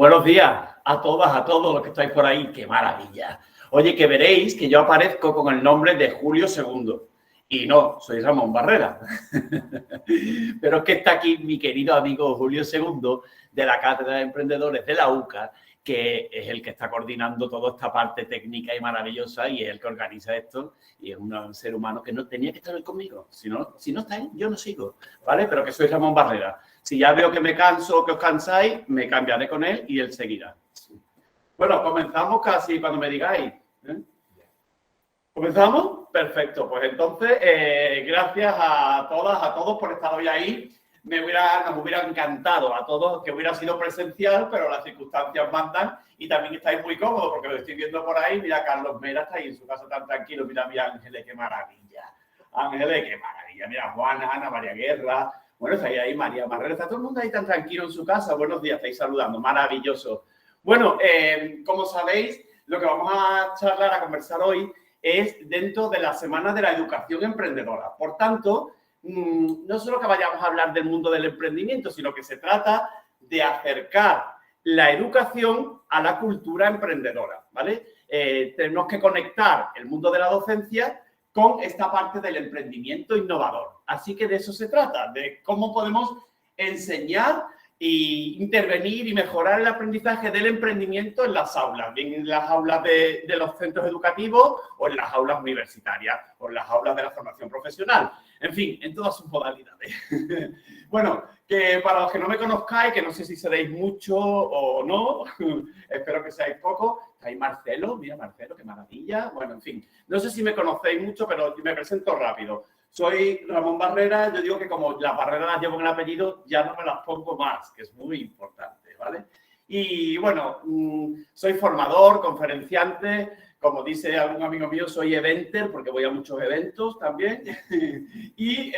Buenos días a todas, a todos los que estáis por ahí. ¡Qué maravilla! Oye, que veréis que yo aparezco con el nombre de Julio II. Y no, soy Ramón Barrera. Pero es que está aquí mi querido amigo Julio II de la Cátedra de Emprendedores de la UCA, que es el que está coordinando toda esta parte técnica y maravillosa y es el que organiza esto. Y es un ser humano que no tenía que estar él conmigo. Si no está él, yo no sigo, ¿vale? Pero que soy Ramón Barrera. Si ya veo que me canso o que os cansáis, me cambiaré con él y él seguirá. Bueno, comenzamos casi cuando me digáis. ¿Comenzamos? Perfecto. Pues entonces, gracias a todas, a todos por estar hoy ahí. Nos hubiera encantado a todos que hubiera sido presencial, pero las circunstancias mandan y también estáis muy cómodos porque lo estoy viendo por ahí. Mira, Carlos Mera está ahí en su casa tan tranquilo. Mira, Ángeles, qué maravilla. Ángeles, qué maravilla. Mira, Juana, Ana, María Guerra. Bueno, está ahí María Marrero. Está todo el mundo ahí tan tranquilo en su casa. Buenos días, estáis saludando. Maravilloso. Bueno, como sabéis, lo que vamos a charlar, a conversar hoy es dentro de la Semana de la Educación Emprendedora. Por tanto, no solo que vayamos a hablar del mundo del emprendimiento, sino que se trata de acercar la educación a la cultura emprendedora, ¿vale? Tenemos que conectar el mundo de la docencia con esta parte del emprendimiento innovador. Así que de eso se trata, de cómo podemos enseñar e intervenir y mejorar el aprendizaje del emprendimiento en las aulas, bien en las aulas de los centros educativos o en las aulas universitarias o en las aulas de la formación profesional. En fin, en todas sus modalidades. Bueno, que para los que no me conozcáis, que no sé si seréis mucho o no, espero que seáis pocos. Está ahí Marcelo, mira Marcelo, qué maravilla. Bueno, en fin, no sé si me conocéis mucho, pero me presento rápido. Soy Ramón Barrera, yo digo que como las barreras las llevo en el apellido, ya no me las pongo más, que es muy importante, ¿vale? Y bueno, soy formador, conferenciante, como dice algún amigo mío, soy eventer, porque voy a muchos eventos también, y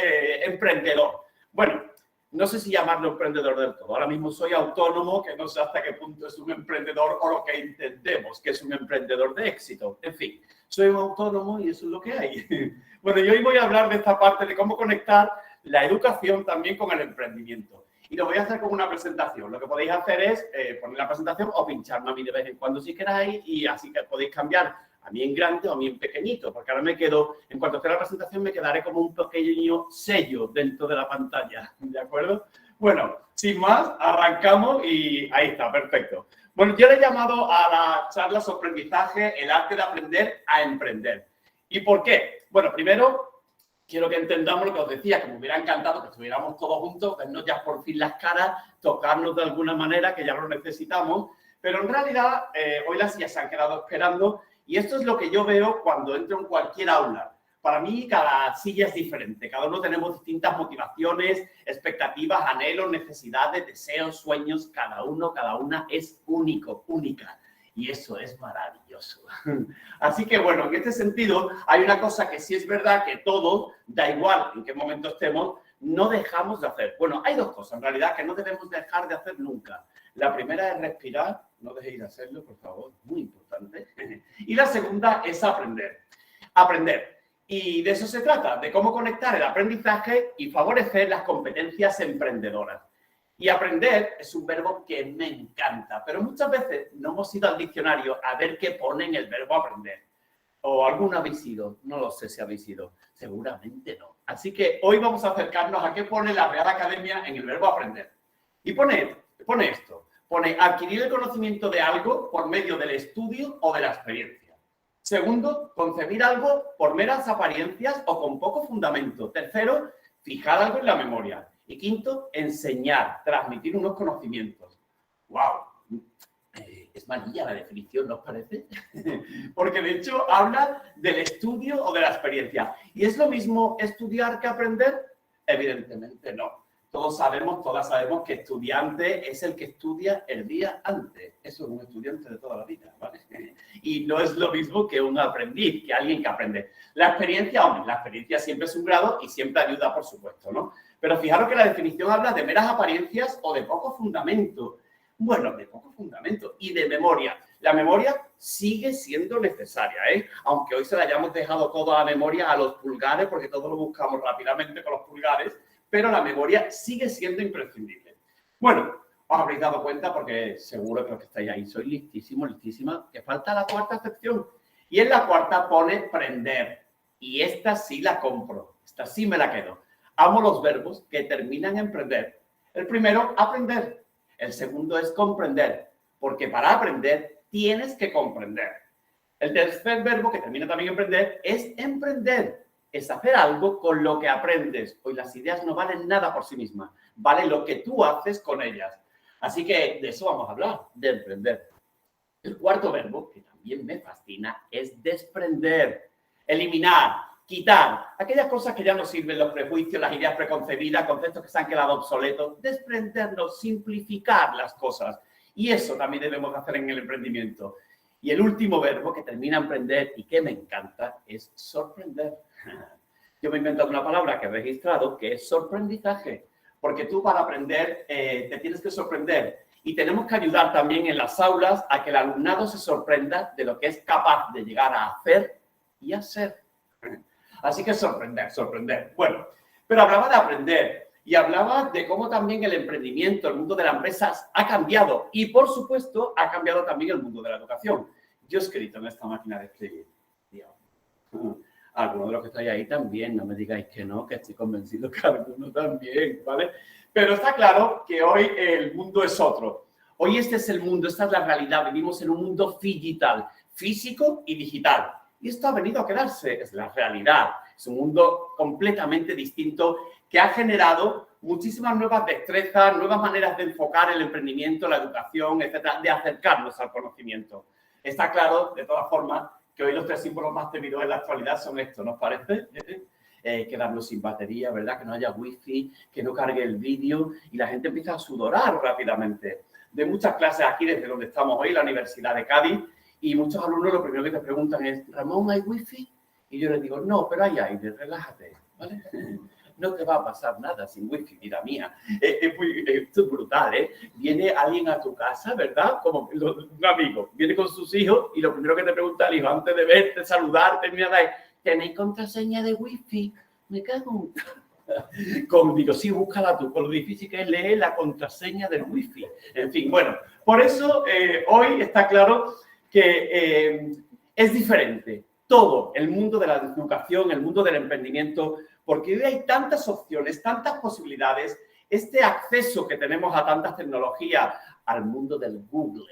emprendedor. Bueno, no sé si llamarlo emprendedor del todo. Ahora mismo soy autónomo, que no sé hasta qué punto es un emprendedor o lo que entendemos que es un emprendedor de éxito. En fin, soy un autónomo y eso es lo que hay. Bueno, y hoy voy a hablar de esta parte de cómo conectar la educación también con el emprendimiento. Y lo voy a hacer con una presentación. Lo que podéis hacer es poner la presentación o pincharme a mí de vez en cuando si queráis y así que podéis cambiar a mí en grande o a mí en pequeñito, porque ahora me quedo, en cuanto esté la presentación, me quedaré como un pequeño sello dentro de la pantalla, ¿de acuerdo? Bueno, sin más, arrancamos y ahí está, perfecto. Bueno, yo le he llamado a la charla sobre aprendizaje el arte de aprender a emprender. ¿Y por qué? Bueno, primero, quiero que entendamos lo que os decía, que me hubiera encantado que estuviéramos todos juntos, vernos ya por fin las caras, tocarnos de alguna manera, que ya lo necesitamos, pero en realidad hoy las sillas se han quedado esperando y esto es lo que yo veo cuando entro en cualquier aula. Para mí cada silla es diferente, cada uno tenemos distintas motivaciones, expectativas, anhelos, necesidades, deseos, sueños, cada uno, cada una es único, única. Y eso es maravilloso. Así que, bueno, en este sentido, hay una cosa que sí es verdad que todos, da igual en qué momento estemos, no dejamos de hacer. Bueno, hay dos cosas, en realidad, que no debemos dejar de hacer nunca. La primera es respirar, no dejéis de hacerlo, por favor, muy importante. Y la segunda es aprender. Aprender. Y de eso se trata, de cómo conectar el aprendizaje y favorecer las competencias emprendedoras. Y aprender es un verbo que me encanta, pero muchas veces no hemos ido al diccionario a ver qué pone en el verbo aprender. O alguno habéis ido, no lo sé si habéis ido, seguramente no. Así que hoy vamos a acercarnos a qué pone la Real Academia en el verbo aprender. Y pone esto, pone adquirir el conocimiento de algo por medio del estudio o de la experiencia. Segundo, concebir algo por meras apariencias o con poco fundamento. Tercero, fijar algo en la memoria. Y quinto, enseñar, transmitir unos conocimientos. ¡Wow! Es manilla la definición, ¿no os parece? Porque de hecho habla del estudio o de la experiencia. ¿Y es lo mismo estudiar que aprender? Evidentemente no. Todas sabemos que estudiante es el que estudia el día antes. Eso es un estudiante de toda la vida, ¿vale? Y no es lo mismo que un aprendiz, que alguien que aprende. La experiencia, hombre, la experiencia siempre es un grado y siempre ayuda, por supuesto, ¿no? Pero fijaros que la definición habla de meras apariencias o de poco fundamento. Bueno, de poco fundamento y de memoria. La memoria sigue siendo necesaria, ¿eh? Aunque hoy se la hayamos dejado toda la memoria a los pulgares, porque todos lo buscamos rápidamente con los pulgares, pero la memoria sigue siendo imprescindible. Bueno, os habréis dado cuenta, porque seguro que los que estáis ahí sois listísimos, listísimas, que falta la cuarta acepción. Y en la cuarta pone prender. Y esta sí la compro, esta sí me la quedo. Amo los verbos que terminan en prender. El primero, aprender. El segundo es comprender, porque para aprender tienes que comprender. El tercer verbo, que termina también en prender, es emprender. Es hacer algo con lo que aprendes. Hoy las ideas no valen nada por sí mismas, vale lo que tú haces con ellas. Así que de eso vamos a hablar, de emprender. El cuarto verbo, que también me fascina, es desprender, eliminar, quitar aquellas cosas que ya no sirven, los prejuicios, las ideas preconcebidas, conceptos que se han quedado obsoletos, desprendernos, simplificar las cosas. Y eso también debemos hacer en el emprendimiento. Y el último verbo que termina en emprender y que me encanta es sorprender. Yo me he inventado una palabra que he registrado que es sorprendizaje, porque tú para aprender te tienes que sorprender. Y tenemos que ayudar también en las aulas a que el alumnado se sorprenda de lo que es capaz de llegar a hacer y a ser. Así que sorprender, sorprender. Bueno, pero hablaba de aprender y hablaba de cómo también el emprendimiento, el mundo de las empresas ha cambiado y, por supuesto, ha cambiado también el mundo de la educación. Yo he escrito en esta máquina de escribir. Algunos de los que estáis ahí también, no me digáis que no, que estoy convencido que algunos también, ¿vale? Pero está claro que hoy el mundo es otro. Hoy este es el mundo, esta es la realidad. Vivimos en un mundo digital, físico y digital. Y esto ha venido a quedarse, es la realidad. Es un mundo completamente distinto que ha generado muchísimas nuevas destrezas, nuevas maneras de enfocar el emprendimiento, la educación, etcétera, de acercarnos al conocimiento. Está claro, de todas formas, que hoy los tres símbolos más temidos en la actualidad son estos, ¿no os parece? Quedarnos sin batería, ¿verdad? Que no haya wifi, que no cargue el vídeo y la gente empieza a sudorar rápidamente. De muchas clases aquí, desde donde estamos hoy, la Universidad de Cádiz, y muchos alumnos lo primero que te preguntan es, Ramón, ¿hay wifi? Y yo les digo, no, pero hay aire, relájate, ¿vale? No te va a pasar nada sin wifi, vida mía. Esto es brutal, ¿eh? Viene alguien a tu casa, ¿verdad? Como un amigo, viene con sus hijos y lo primero que te pregunta el hijo, antes de verte, saludarte, mira, es, ¿tenéis contraseña de wifi? Me cago en... Como digo, sí, búscala tú, con lo difícil que es leer la contraseña del wifi. En fin, bueno, por eso hoy está claro que es diferente todo el mundo de la educación, el mundo del emprendimiento, porque hoy hay tantas opciones, tantas posibilidades, este acceso que tenemos a tantas tecnologías, al mundo del Google,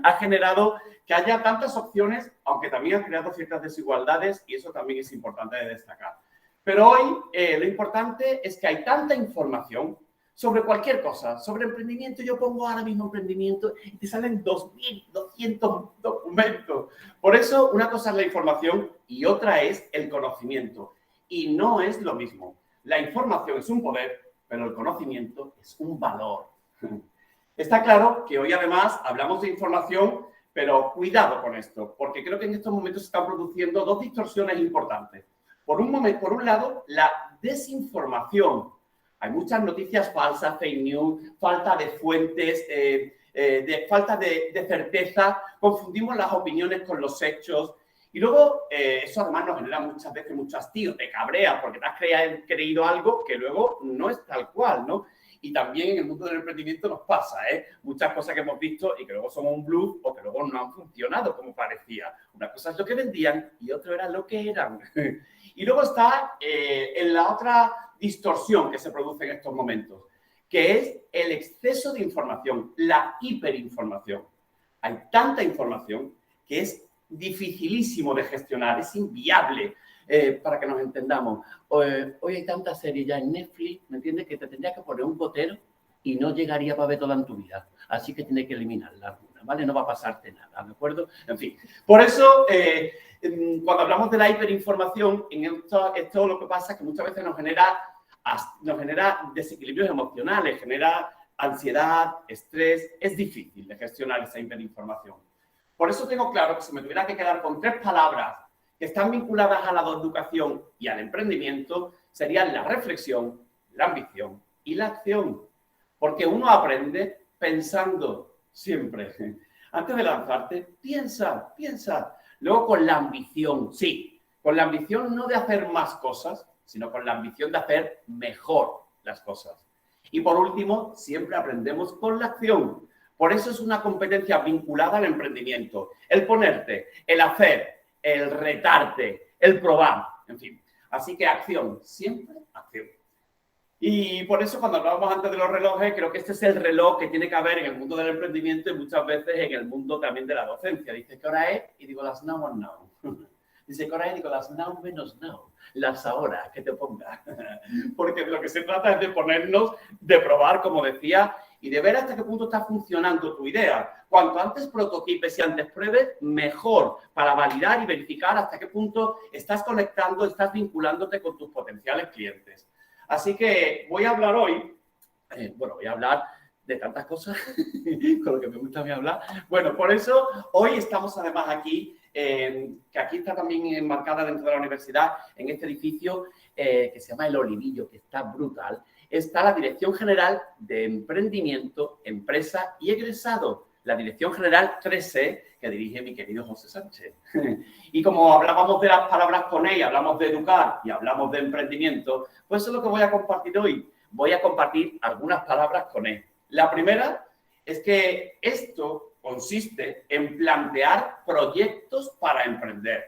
ha generado que haya tantas opciones, aunque también ha creado ciertas desigualdades y eso también es importante de destacar. Pero hoy lo importante es que hay tanta información sobre cualquier cosa, sobre emprendimiento. Yo pongo ahora mismo emprendimiento y te salen 2.200 documentos. Por eso una cosa es la información y otra es el conocimiento. Y no es lo mismo. La información es un poder, pero el conocimiento es un valor. Está claro que hoy además hablamos de información, pero cuidado con esto, porque creo que en estos momentos se están produciendo dos distorsiones importantes. Por un lado, la desinformación. Hay muchas noticias falsas, fake news, falta de fuentes, falta de certeza. Confundimos las opiniones con los hechos. Y luego, eso además nos genera muchas veces mucho hastío, te cabreas porque te has creído algo que luego no es tal cual, ¿no? Y también en el mundo del emprendimiento nos pasa, ¿eh? Muchas cosas que hemos visto y que luego son un bluff o que luego no han funcionado como parecía. Una cosa es lo que vendían y otra era lo que eran. Y luego está en la otra distorsión que se produce en estos momentos, que es el exceso de información, la hiperinformación. Hay tanta información que es dificilísimo de gestionar, es inviable. Para que nos entendamos, hoy hay tantas series ya en Netflix, ¿me entiendes? Que te tendrías que poner un gotero y no llegaría para ver toda en tu vida. Así que tienes que eliminarla alguna, ¿vale? No va a pasarte nada, ¿de acuerdo? En fin, por eso, cuando hablamos de la hiperinformación, esto lo que pasa es que muchas veces nos genera desequilibrios emocionales, genera ansiedad, estrés. Es difícil de gestionar esa hiperinformación. Por eso tengo claro que si me tuviera que quedar con 3 palabras que están vinculadas a la educación y al emprendimiento, serían la reflexión, la ambición y la acción. Porque uno aprende pensando siempre. Antes de lanzarte, piensa. Luego con la ambición, sí, con la ambición no de hacer más cosas, sino con la ambición de hacer mejor las cosas. Y por último, siempre aprendemos con la acción. Por eso es una competencia vinculada al emprendimiento. El ponerte, el hacer, el retarte, el probar, en fin. Así que acción, siempre acción. Y por eso cuando hablábamos antes de los relojes, creo que este es el reloj que tiene que haber en el mundo del emprendimiento y muchas veces en el mundo también de la docencia. Dice, ¿qué hora es? Y digo, las now and now. Dice, ¿qué hora es? Y digo, las now menos now. Las ahora, que te ponga. Porque de lo que se trata es de ponernos, de probar, como decía, y de ver hasta qué punto está funcionando tu idea. Cuanto antes prototipes y antes pruebes, mejor para validar y verificar hasta qué punto estás conectando, estás vinculándote con tus potenciales clientes. Así que voy a hablar hoy, voy a hablar de tantas cosas, con lo que me gusta a mí hablar. Bueno, por eso hoy estamos además aquí, que aquí está también enmarcada dentro de la universidad, en este edificio que se llama El Olivillo, que está brutal. Está la Dirección General de Emprendimiento, Empresa y Egresado, la Dirección General 3E, que dirige mi querido José Sánchez. Y como hablábamos de las palabras con E, hablamos de educar y hablamos de emprendimiento, pues eso es lo que voy a compartir hoy. Voy a compartir algunas palabras con E. La primera es que esto consiste en plantear proyectos para emprender.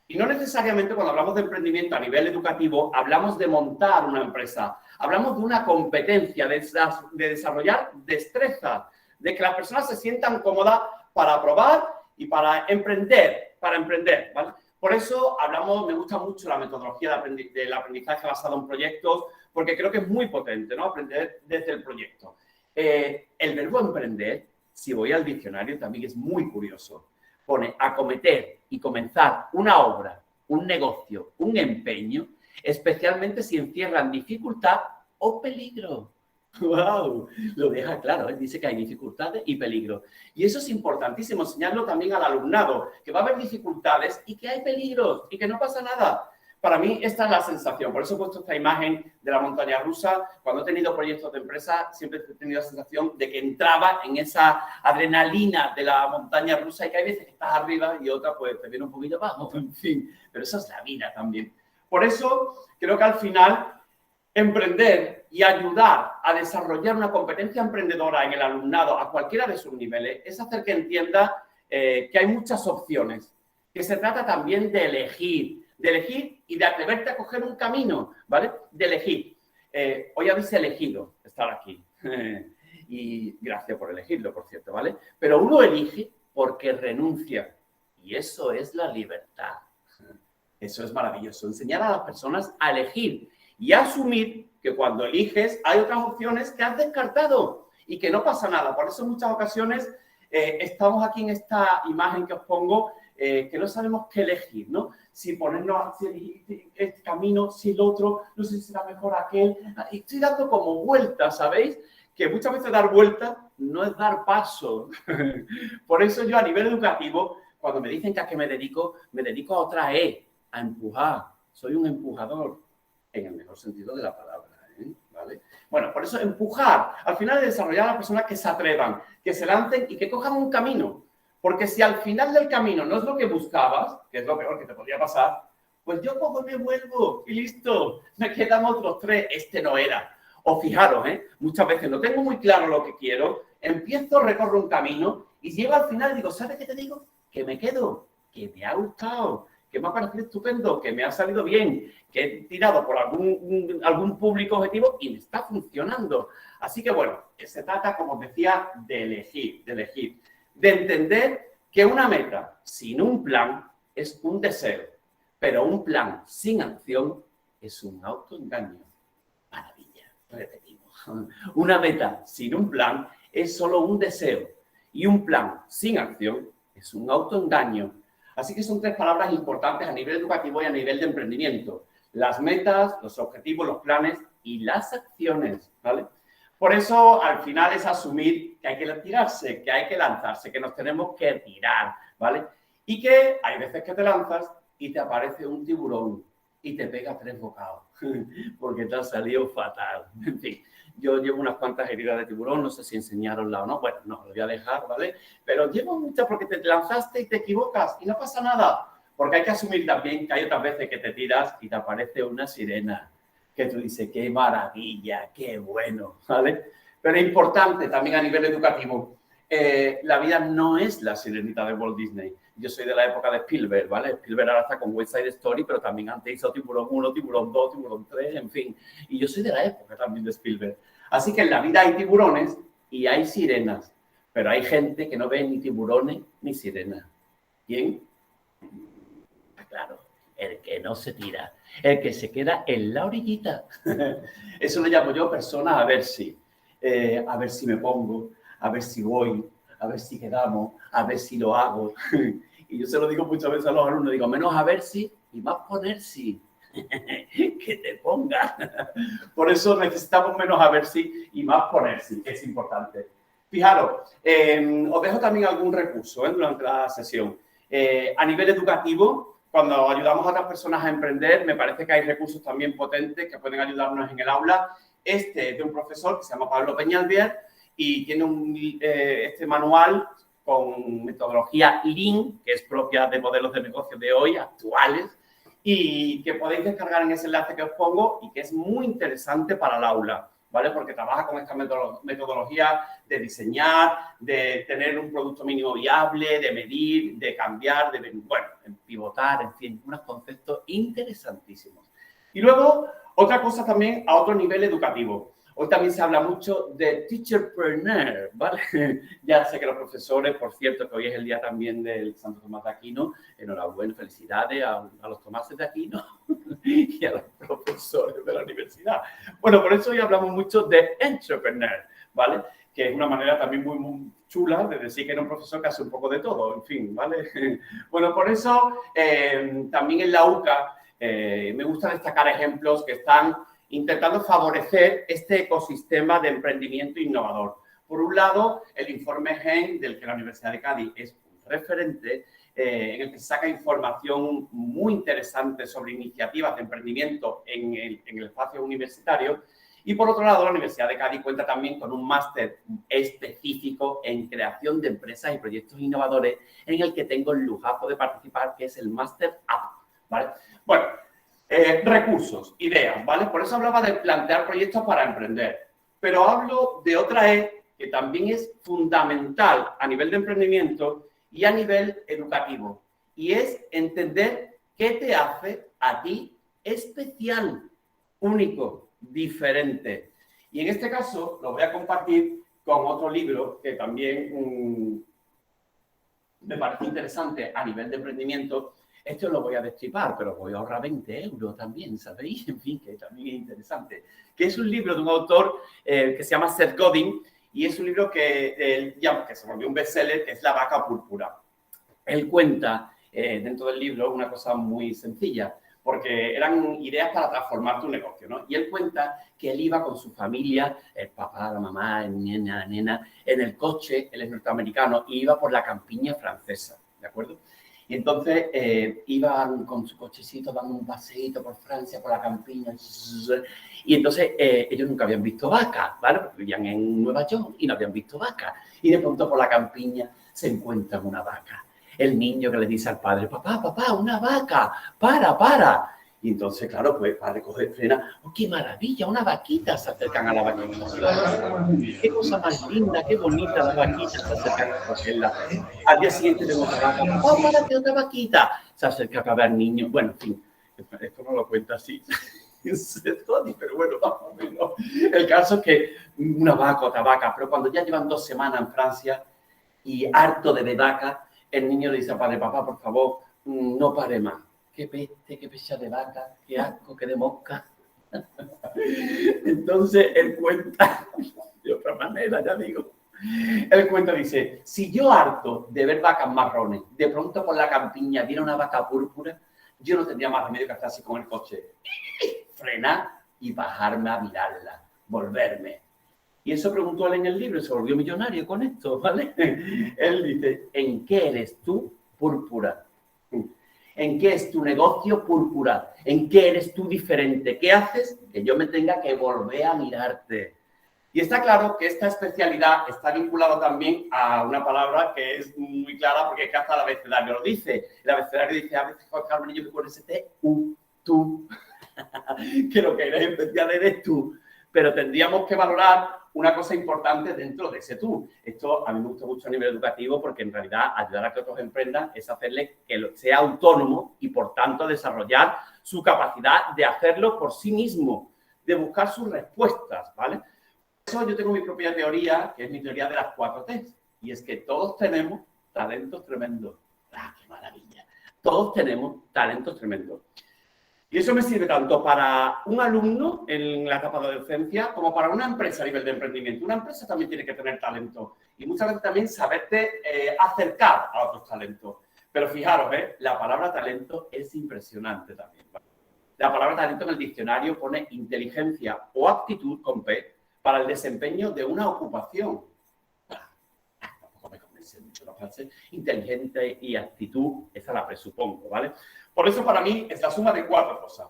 Y no necesariamente cuando hablamos de emprendimiento a nivel educativo hablamos de montar una empresa, hablamos de una competencia, de desarrollar destrezas, de que las personas se sientan cómodas para probar y para emprender, ¿vale? Por eso hablamos, me gusta mucho la metodología del aprendizaje basado en proyectos, porque creo que es muy potente, ¿no? Aprender desde el proyecto. El verbo emprender, si voy al diccionario, también es muy curioso. Pone acometer y comenzar una obra, un negocio, un empeño, especialmente si encierran dificultad o peligro. ¡Wow! Lo deja claro, él dice que hay dificultades y peligro. Y eso es importantísimo, enseñarlo también al alumnado, que va a haber dificultades y que hay peligros y que no pasa nada. Para mí esta es la sensación, por eso he puesto esta imagen de la montaña rusa. Cuando he tenido proyectos de empresa, siempre he tenido la sensación de que entraba en esa adrenalina de la montaña rusa y que hay veces que estás arriba y otra pues te viene un poquito abajo, en fin. Pero esa es la vida también. Por eso creo que al final emprender y ayudar a desarrollar una competencia emprendedora en el alumnado a cualquiera de sus niveles es hacer que entienda que hay muchas opciones, que se trata también de elegir y de atreverte a coger un camino, ¿vale? De elegir. Hoy habéis elegido estar aquí y gracias por elegirlo, por cierto, ¿vale? Pero uno elige porque renuncia y eso es la libertad. Eso es maravilloso, enseñar a las personas a elegir y asumir que cuando eliges hay otras opciones que has descartado y que no pasa nada. Por eso en muchas ocasiones estamos aquí en esta imagen que os pongo, que no sabemos qué elegir, ¿no? Si ponernos, si elegir este camino, si el otro, no sé si será mejor aquel. Y estoy dando como vueltas, ¿sabéis? Que muchas veces dar vueltas no es dar paso. Por eso yo a nivel educativo, cuando me dicen que a qué me dedico a otra E, a empujar. Soy un empujador. En el mejor sentido de la palabra, ¿vale? Bueno, por eso empujar, al final de desarrollar a las personas que se atrevan, que se lancen y que cojan un camino. Porque si al final del camino no es lo que buscabas, que es lo peor que te podría pasar, pues yo cojo y me vuelvo y listo, me quedan otros 3, este no era. O fijaros, muchas veces no tengo muy claro lo que quiero, empiezo, recorro un camino y llego al final y digo, ¿sabes qué te digo? Que me quedo, que me ha gustado, que me ha parecido estupendo, que me ha salido bien, que he tirado por algún público objetivo y me está funcionando. Así que, bueno, se trata, como os decía, de elegir, de entender que una meta sin un plan es un deseo, pero un plan sin acción es un autoengaño. Maravilla, repetimos. Una meta sin un plan es solo un deseo y un plan sin acción es un autoengaño. Así que son 3 palabras importantes a nivel educativo y a nivel de emprendimiento. Las metas, los objetivos, los planes y las acciones, ¿vale? Por eso, al final, es asumir que hay que tirarse, que hay que lanzarse, que nos tenemos que tirar, ¿vale? Y que hay veces que te lanzas y te aparece un tiburón y te pega 3 bocados porque te ha salido fatal. En fin, yo llevo unas cuantas heridas de tiburón, no sé si enseñarosla o no. Bueno, no, lo voy a dejar, ¿vale? Pero llevo muchas porque te lanzaste y te equivocas y no pasa nada. Porque hay que asumir también que hay otras veces que te tiras y te aparece una sirena que tú dices, qué maravilla, qué bueno, ¿vale? Pero es importante también a nivel educativo. La vida no es la sirenita de Walt Disney. Yo soy de la época de Spielberg, ¿vale? Spielberg ahora está con West Side Story, pero también antes hizo Tiburón 1, Tiburón 2, Tiburón 3, en fin. Y yo soy de la época también de Spielberg. Así que en la vida hay tiburones y hay sirenas, pero hay gente que no ve ni tiburones ni sirenas. ¿Quién? Claro, el que no se tira, el que se queda en la orillita. Eso lo llamo yo persona a ver si me pongo, a ver si voy, a ver si quedamos, a ver si lo hago. Y yo se lo digo muchas veces a los alumnos, digo, menos a ver si y más poner si. Que te ponga. Por eso necesitamos menos a ver si y más poner si, que es importante. Fijaros, os dejo también algún recurso durante la sesión. A nivel educativo, cuando ayudamos a otras personas a emprender, me parece que hay recursos también potentes que pueden ayudarnos en el aula. Este es de un profesor que se llama Pablo Peñalver y tiene este manual con metodología Lean, que es propia de modelos de negocio de hoy, actuales, y que podéis descargar en ese enlace que os pongo y que es muy interesante para el aula, ¿vale? Porque trabaja con esta metodología de diseñar, de tener un producto mínimo viable, de medir, de cambiar, de, bueno, pivotar, en fin, unos conceptos interesantísimos. Y luego, otra cosa también a otro nivel educativo. Hoy también se habla mucho de teacherpreneur, ¿vale? Ya sé que los profesores, por cierto, que hoy es el día también del Santo Tomás de Aquino, enhorabuena, felicidades a los Tomases de Aquino y a los profesores de la universidad. Bueno, por eso hoy hablamos mucho de entrepreneur, ¿vale? Que es una manera también muy, muy chula de decir que era un profesor que hace un poco de todo, en fin, ¿vale? Bueno, por eso también en la UCA me gusta destacar ejemplos que están intentando favorecer este ecosistema de emprendimiento innovador. Por un lado, el informe GEN, del que la Universidad de Cádiz es un referente, en el que saca información muy interesante sobre iniciativas de emprendimiento en el espacio universitario. Y por otro lado, la Universidad de Cádiz cuenta también con un máster específico en creación de empresas y proyectos innovadores, en el que tengo el lujazo de participar, que es el Máster App, ¿vale? Bueno, recursos, ideas, ¿vale? Por eso hablaba de plantear proyectos para emprender. Pero hablo de otra E que también es fundamental a nivel de emprendimiento y a nivel educativo. Y es entender qué te hace a ti especial, único, diferente. Y en este caso lo voy a compartir con otro libro que también me parece interesante a nivel de emprendimiento. Esto lo voy a destripar, pero voy a ahorrar 20 euros también, ¿sabéis? En fin, que también es interesante. Que es un libro de un autor que se llama Seth Godin y es un libro que se volvió un bestseller, que es La vaca púrpura. Él cuenta dentro del libro una cosa muy sencilla, porque eran ideas para transformar tu negocio, ¿no? Y él cuenta que él iba con su familia, el papá, la mamá, el nena, la nena, en el coche, él es norteamericano, y iba por la campiña francesa, ¿de acuerdo? Y entonces iban con su cochecito dando un paseíto por Francia, por la campiña. Y entonces ellos nunca habían visto vacas, ¿vale? Porque vivían en Nueva York y no habían visto vacas. Y de pronto por la campiña se encuentran una vaca. El niño que le dice al padre, papá, papá, una vaca, para. Y entonces, claro, pues el padre coge, frena, ¡oh, qué maravilla, una vaquita! Se acercan a la vaquita. ¡Qué cosa más linda, qué bonita la vaquita! Se acercan a cogerla. Al día siguiente tengo otra vaca, ¡oh, párate, otra vaquita! Se acerca a caber niño. Bueno, en fin, esto no lo cuenta así. Pero bueno, más o menos. El caso es que una vaca, otra vaca, pero cuando ya llevan 2 semanas en Francia y harto de vaca, el niño le dice al padre, papá, por favor, no pare más. Qué peste, qué pecha de vaca, qué asco, qué de mosca. Entonces él cuenta, de otra manera, ya digo, él cuenta, dice, si yo harto de ver vacas marrones, de pronto por la campiña viene una vaca púrpura, yo no tendría más remedio que estar así con el coche, frenar y bajarme a mirarla, volverme. Y eso preguntó él en el libro y se volvió millonario con esto, ¿vale? Él dice, ¿en qué eres tú púrpura? ¿En qué es tu negocio púrpura? ¿En qué eres tú diferente? ¿Qué haces que yo me tenga que volver a mirarte? Y está claro que esta especialidad está vinculada también a una palabra que es muy clara porque es que hasta el abecedario lo dice. El abecedario dice, a veces Juan Carlos, yo me con ese T, U, tú. que lo que eres especial eres tú. Pero tendríamos que valorar una cosa importante dentro de ese tú. Esto a mí me gusta mucho a nivel educativo porque en realidad ayudar a que otros emprendan es hacerle que sea autónomo y por tanto desarrollar su capacidad de hacerlo por sí mismo, de buscar sus respuestas, ¿vale? Por eso yo tengo mi propia teoría, que es mi teoría de las 4 T's, y es que todos tenemos talentos tremendos. ¡Ah, qué maravilla! Todos tenemos talentos tremendos. Y eso me sirve tanto para un alumno en la etapa de docencia como para una empresa a nivel de emprendimiento. Una empresa también tiene que tener talento y muchas veces también saberte acercar a otros talentos. Pero fijaros, la palabra talento es impresionante también. La palabra talento en el diccionario pone inteligencia o aptitud con P para el desempeño de una ocupación. Tampoco me convence mucho la frase. Inteligente y actitud, esa la presupongo, ¿vale? Por eso para mí es la suma de 4 cosas.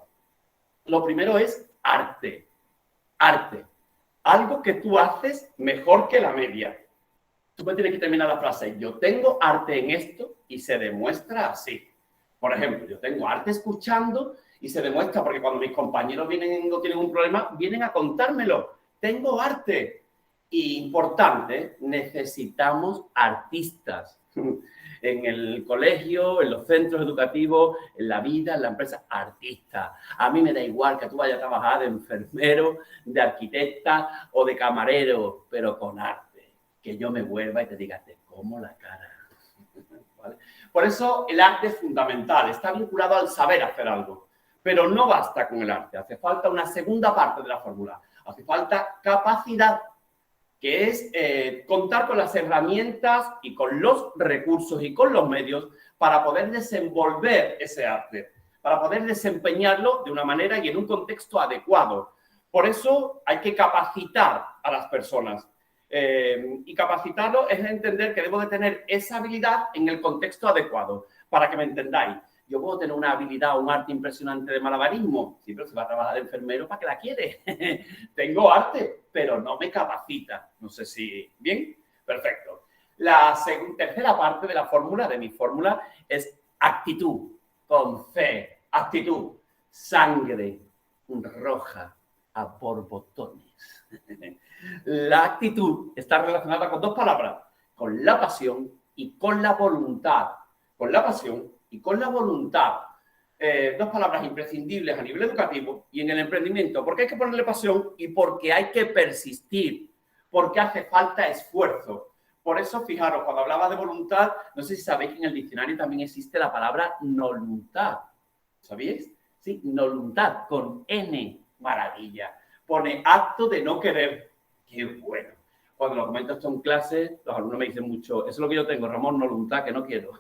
Lo primero es arte. Arte. Algo que tú haces mejor que la media. Tú me tienes que terminar la frase. Yo tengo arte en esto y se demuestra así. Por ejemplo, yo tengo arte escuchando y se demuestra porque cuando mis compañeros vienen o tienen un problema, vienen a contármelo. Tengo arte. Y importante, necesitamos artistas. En el colegio, en los centros educativos, en la vida, en la empresa, artista. A mí me da igual que tú vayas a trabajar de enfermero, de arquitecta o de camarero, pero con arte. Que yo me vuelva y te diga, te como la cara. ¿Vale? Por eso el arte es fundamental, está vinculado al saber hacer algo. Pero no basta con el arte, hace falta una segunda parte de la fórmula. Hace falta capacidad, que es contar con las herramientas y con los recursos y con los medios para poder desenvolver ese arte, para poder desempeñarlo de una manera y en un contexto adecuado. Por eso hay que capacitar a las personas. Y capacitarlo es entender que debo de tener esa habilidad en el contexto adecuado. Para que me entendáis, yo puedo tener una habilidad o un arte impresionante de malabarismo. Sí, pero si va a trabajar de enfermero, ¿para qué la quiere? Tengo arte, pero no me capacita. No sé si... ¿Bien? Perfecto. La tercera parte de la fórmula, de mi fórmula, es actitud, con C. Actitud, sangre roja a borbotones. La actitud está relacionada con 2 palabras, con la pasión y con la voluntad. Con la pasión y con la voluntad. 2 palabras imprescindibles a nivel educativo y en el emprendimiento. Porque hay que ponerle pasión y porque hay que persistir. Porque hace falta esfuerzo. Por eso, fijaros, cuando hablaba de voluntad, no sé si sabéis que en el diccionario también existe la palabra voluntad. ¿Sabíais? Sí, voluntad, con N. Maravilla. Pone acto de no querer. Qué bueno. Cuando lo comento esto en clase, los alumnos me dicen mucho, eso es lo que yo tengo, Ramón, no voluntad, que no quiero.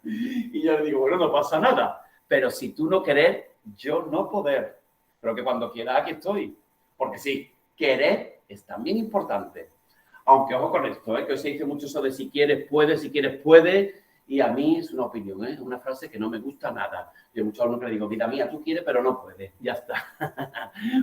Y yo le digo, bueno, no pasa nada. Pero si tú no querés, yo no poder. Pero que cuando quieras, aquí estoy. Porque sí, querer es también importante. Aunque ojo con esto, que hoy se dice mucho eso de si quieres, puede. Y a mí es una opinión, es una frase que no me gusta nada. Yo muchos alumnos le digo, vida mía, tú quieres, pero no puedes. Ya está.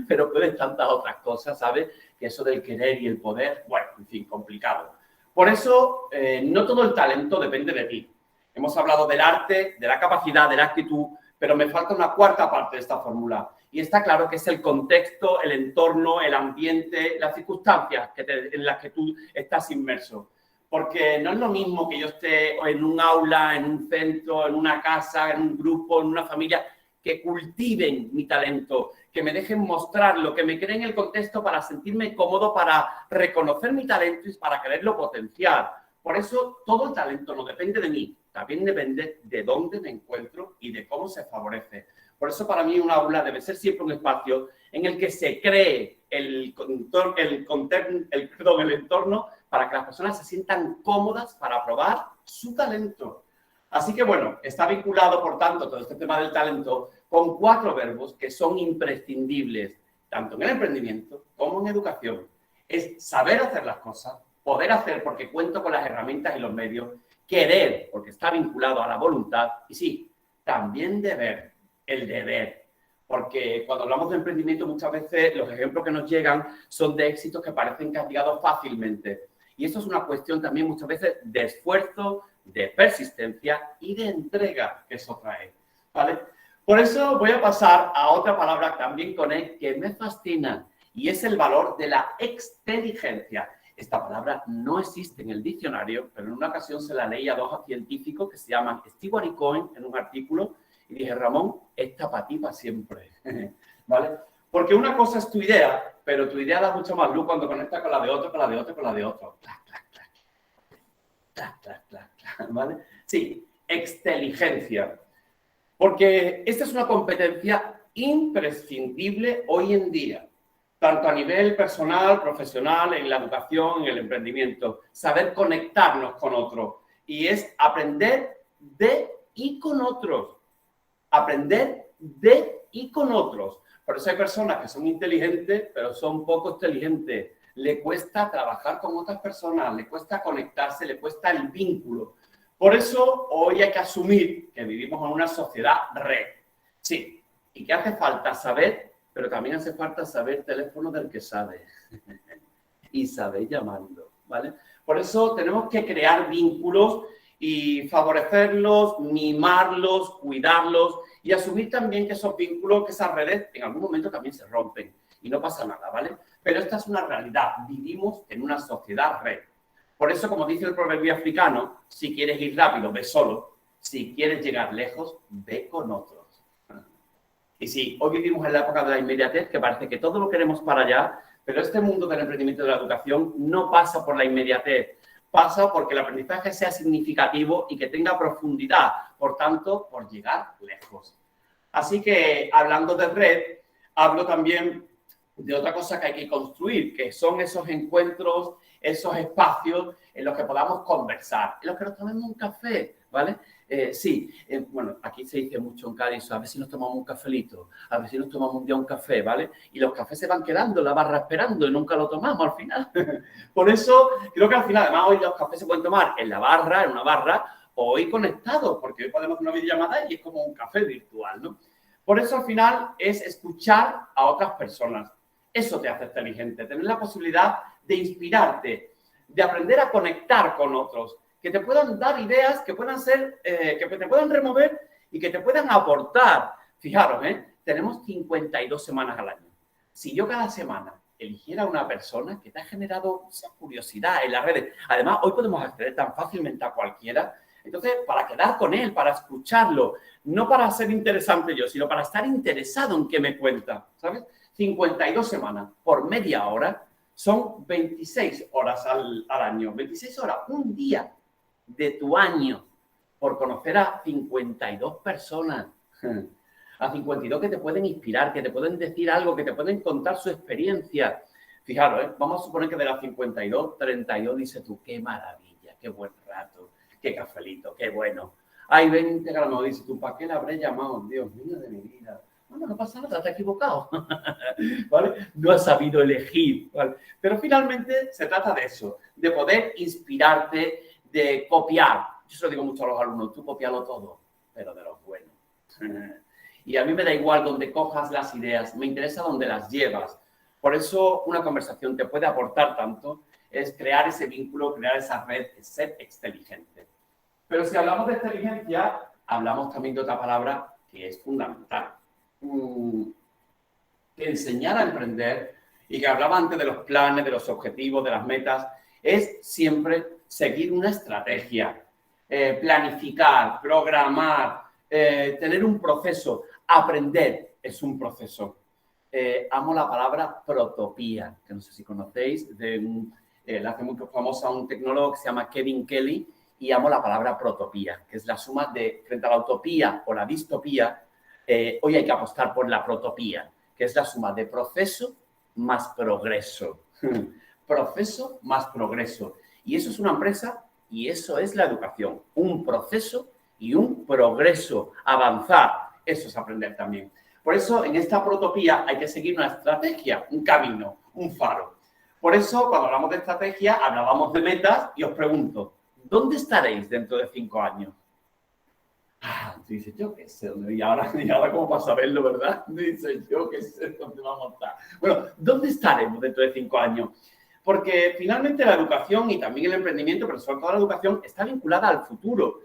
Pero puedes tantas otras cosas, ¿sabes? Que eso del querer y el poder, bueno, en fin, complicado. Por eso, no todo el talento depende de ti. Hemos hablado del arte, de la capacidad, de la actitud, pero me falta una 4ª parte de esta fórmula. Y está claro que es el contexto, el entorno, el ambiente, las circunstancias en las que tú estás inmerso. Porque no es lo mismo que yo esté en un aula, en un centro, en una casa, en un grupo, en una familia, que cultiven mi talento, que me dejen mostrarlo, que me creen el contexto para sentirme cómodo, para reconocer mi talento y para quererlo potenciar. Por eso, todo el talento no depende de mí, también depende de dónde me encuentro y de cómo se favorece. Por eso, para mí, un aula debe ser siempre un espacio en el que se cree el entorno para que las personas se sientan cómodas para probar su talento. Así que, bueno, está vinculado, por tanto, todo este tema del talento con 4 verbos que son imprescindibles, tanto en el emprendimiento como en educación. Es saber hacer las cosas, poder hacer porque cuento con las herramientas y los medios, querer porque está vinculado a la voluntad y sí, también deber, el deber. Porque cuando hablamos de emprendimiento muchas veces los ejemplos que nos llegan son de éxitos que parecen castigados fácilmente. Y eso es una cuestión también muchas veces de esfuerzo, de persistencia y de entrega que eso trae, ¿vale? Por eso voy a pasar a otra palabra también con E que me fascina y es el valor de la exteligencia. Esta palabra no existe en el diccionario, pero en una ocasión se la leí a dos científicos que se llaman Stewart y Cohen en un artículo y dije, Ramón, esta para ti para siempre, ¿vale? Porque una cosa es tu idea, pero tu idea da mucho más luz cuando conectas con la de otro, con la de otro, con la de otro. Clac, clac, clac. Clac, clac, clac, clac, ¿vale? Sí, exteligencia. Porque esta es una competencia imprescindible hoy en día, tanto a nivel personal, profesional, en la educación, en el emprendimiento. Saber conectarnos con otros y es aprender de y con otros. Aprender de y con otros. Por eso hay personas que son inteligentes, pero son poco inteligentes. Le cuesta trabajar con otras personas, le cuesta conectarse, le cuesta el vínculo. Por eso hoy hay que asumir que vivimos en una sociedad red. Sí, y que hace falta saber, pero también hace falta saber teléfono del que sabe. Y saber llamando, ¿vale? Por eso tenemos que crear vínculos y favorecerlos, mimarlos, cuidarlos y asumir también que esos vínculos, que esas redes en algún momento también se rompen y no pasa nada, ¿vale? Pero esta es una realidad, vivimos en una sociedad red. Por eso, como dice el proverbio africano, si quieres ir rápido, ve solo, si quieres llegar lejos, ve con otros. Y sí, hoy vivimos en la época de la inmediatez, que parece que todo lo queremos para allá, pero este mundo del emprendimiento y de la educación no pasa por la inmediatez. Pasa porque el aprendizaje sea significativo y que tenga profundidad, por tanto, por llegar lejos. Así que, hablando de red, hablo también de otra cosa que hay que construir, que son esos encuentros, esos espacios en los que podamos conversar, en los que nos tomemos un café, ¿vale? Bueno, aquí se dice mucho en Cádiz, a ver si nos tomamos un cafelito, a ver si nos tomamos un día un café, ¿vale? Y los cafés se van quedando en la barra esperando y nunca lo tomamos al final. Por eso, creo que al final, además, hoy los cafés se pueden tomar en la barra, en una barra, o hoy conectados, porque hoy podemos hacer una videollamada y es como un café virtual, ¿no? Por eso, al final, es escuchar a otras personas. Eso te hace inteligente, tener la posibilidad de inspirarte, de aprender a conectar con otros, que te puedan dar ideas, que puedan ser, que te puedan remover y que te puedan aportar. Fijaros, tenemos 52 semanas al año. Si yo cada semana eligiera una persona que te ha generado esa curiosidad en las redes, además hoy podemos acceder tan fácilmente a cualquiera, entonces para quedar con él, para escucharlo, no para ser interesante yo, sino para estar interesado en qué me cuenta, ¿sabes? 52 semanas por media hora son 26 horas al año, 26 horas, un día de tu año por conocer a 52 personas, a 52 que te pueden inspirar, que te pueden decir algo, que te pueden contar su experiencia. Fijaros, vamos a suponer que de las 52, 32 dices tú, qué maravilla, qué buen rato, qué cafelito, qué bueno. Hay 20 que a lo mejor dices tú, ¿para qué la habré llamado? Dios mío de mi vida. Bueno, no pasa nada, te has equivocado, ¿vale? No has sabido elegir, ¿vale? Pero finalmente se trata de eso, de poder inspirarte, de copiar. Yo se lo digo mucho a los alumnos, tú copialo todo, pero de los buenos. Y a mí me da igual dónde cojas las ideas, me interesa dónde las llevas. Por eso una conversación te puede aportar tanto, es crear ese vínculo, crear esa red, es ser exteligente. Pero si hablamos de inteligencia, hablamos también de otra palabra que es fundamental. Que enseñar a emprender y que hablaba antes de los planes, de los objetivos, de las metas, es siempre seguir una estrategia, planificar, programar, tener un proceso. Aprender es un proceso. Amo la palabra protopía, que no sé si conocéis, la hace muy famosa un tecnólogo que se llama Kevin Kelly, y amo la palabra protopía, que es la suma de, frente a la utopía o la distopía, hoy hay que apostar por la protopía, que es la suma de proceso más progreso. Proceso más progreso. Y eso es una empresa y eso es la educación. Un proceso y un progreso. Avanzar, eso es aprender también. Por eso, en esta protopía hay que seguir una estrategia, un camino, un faro. Por eso, cuando hablamos de estrategia, hablábamos de metas y os pregunto, ¿dónde estaréis dentro de 5 años? Tú dices, yo qué sé, y ahora cómo vas a verlo, ¿verdad? Dices, yo qué sé dónde vamos a estar. Bueno, ¿dónde estaremos dentro de 5 años? Porque finalmente la educación y también el emprendimiento, pero sobre todo la educación, está vinculada al futuro.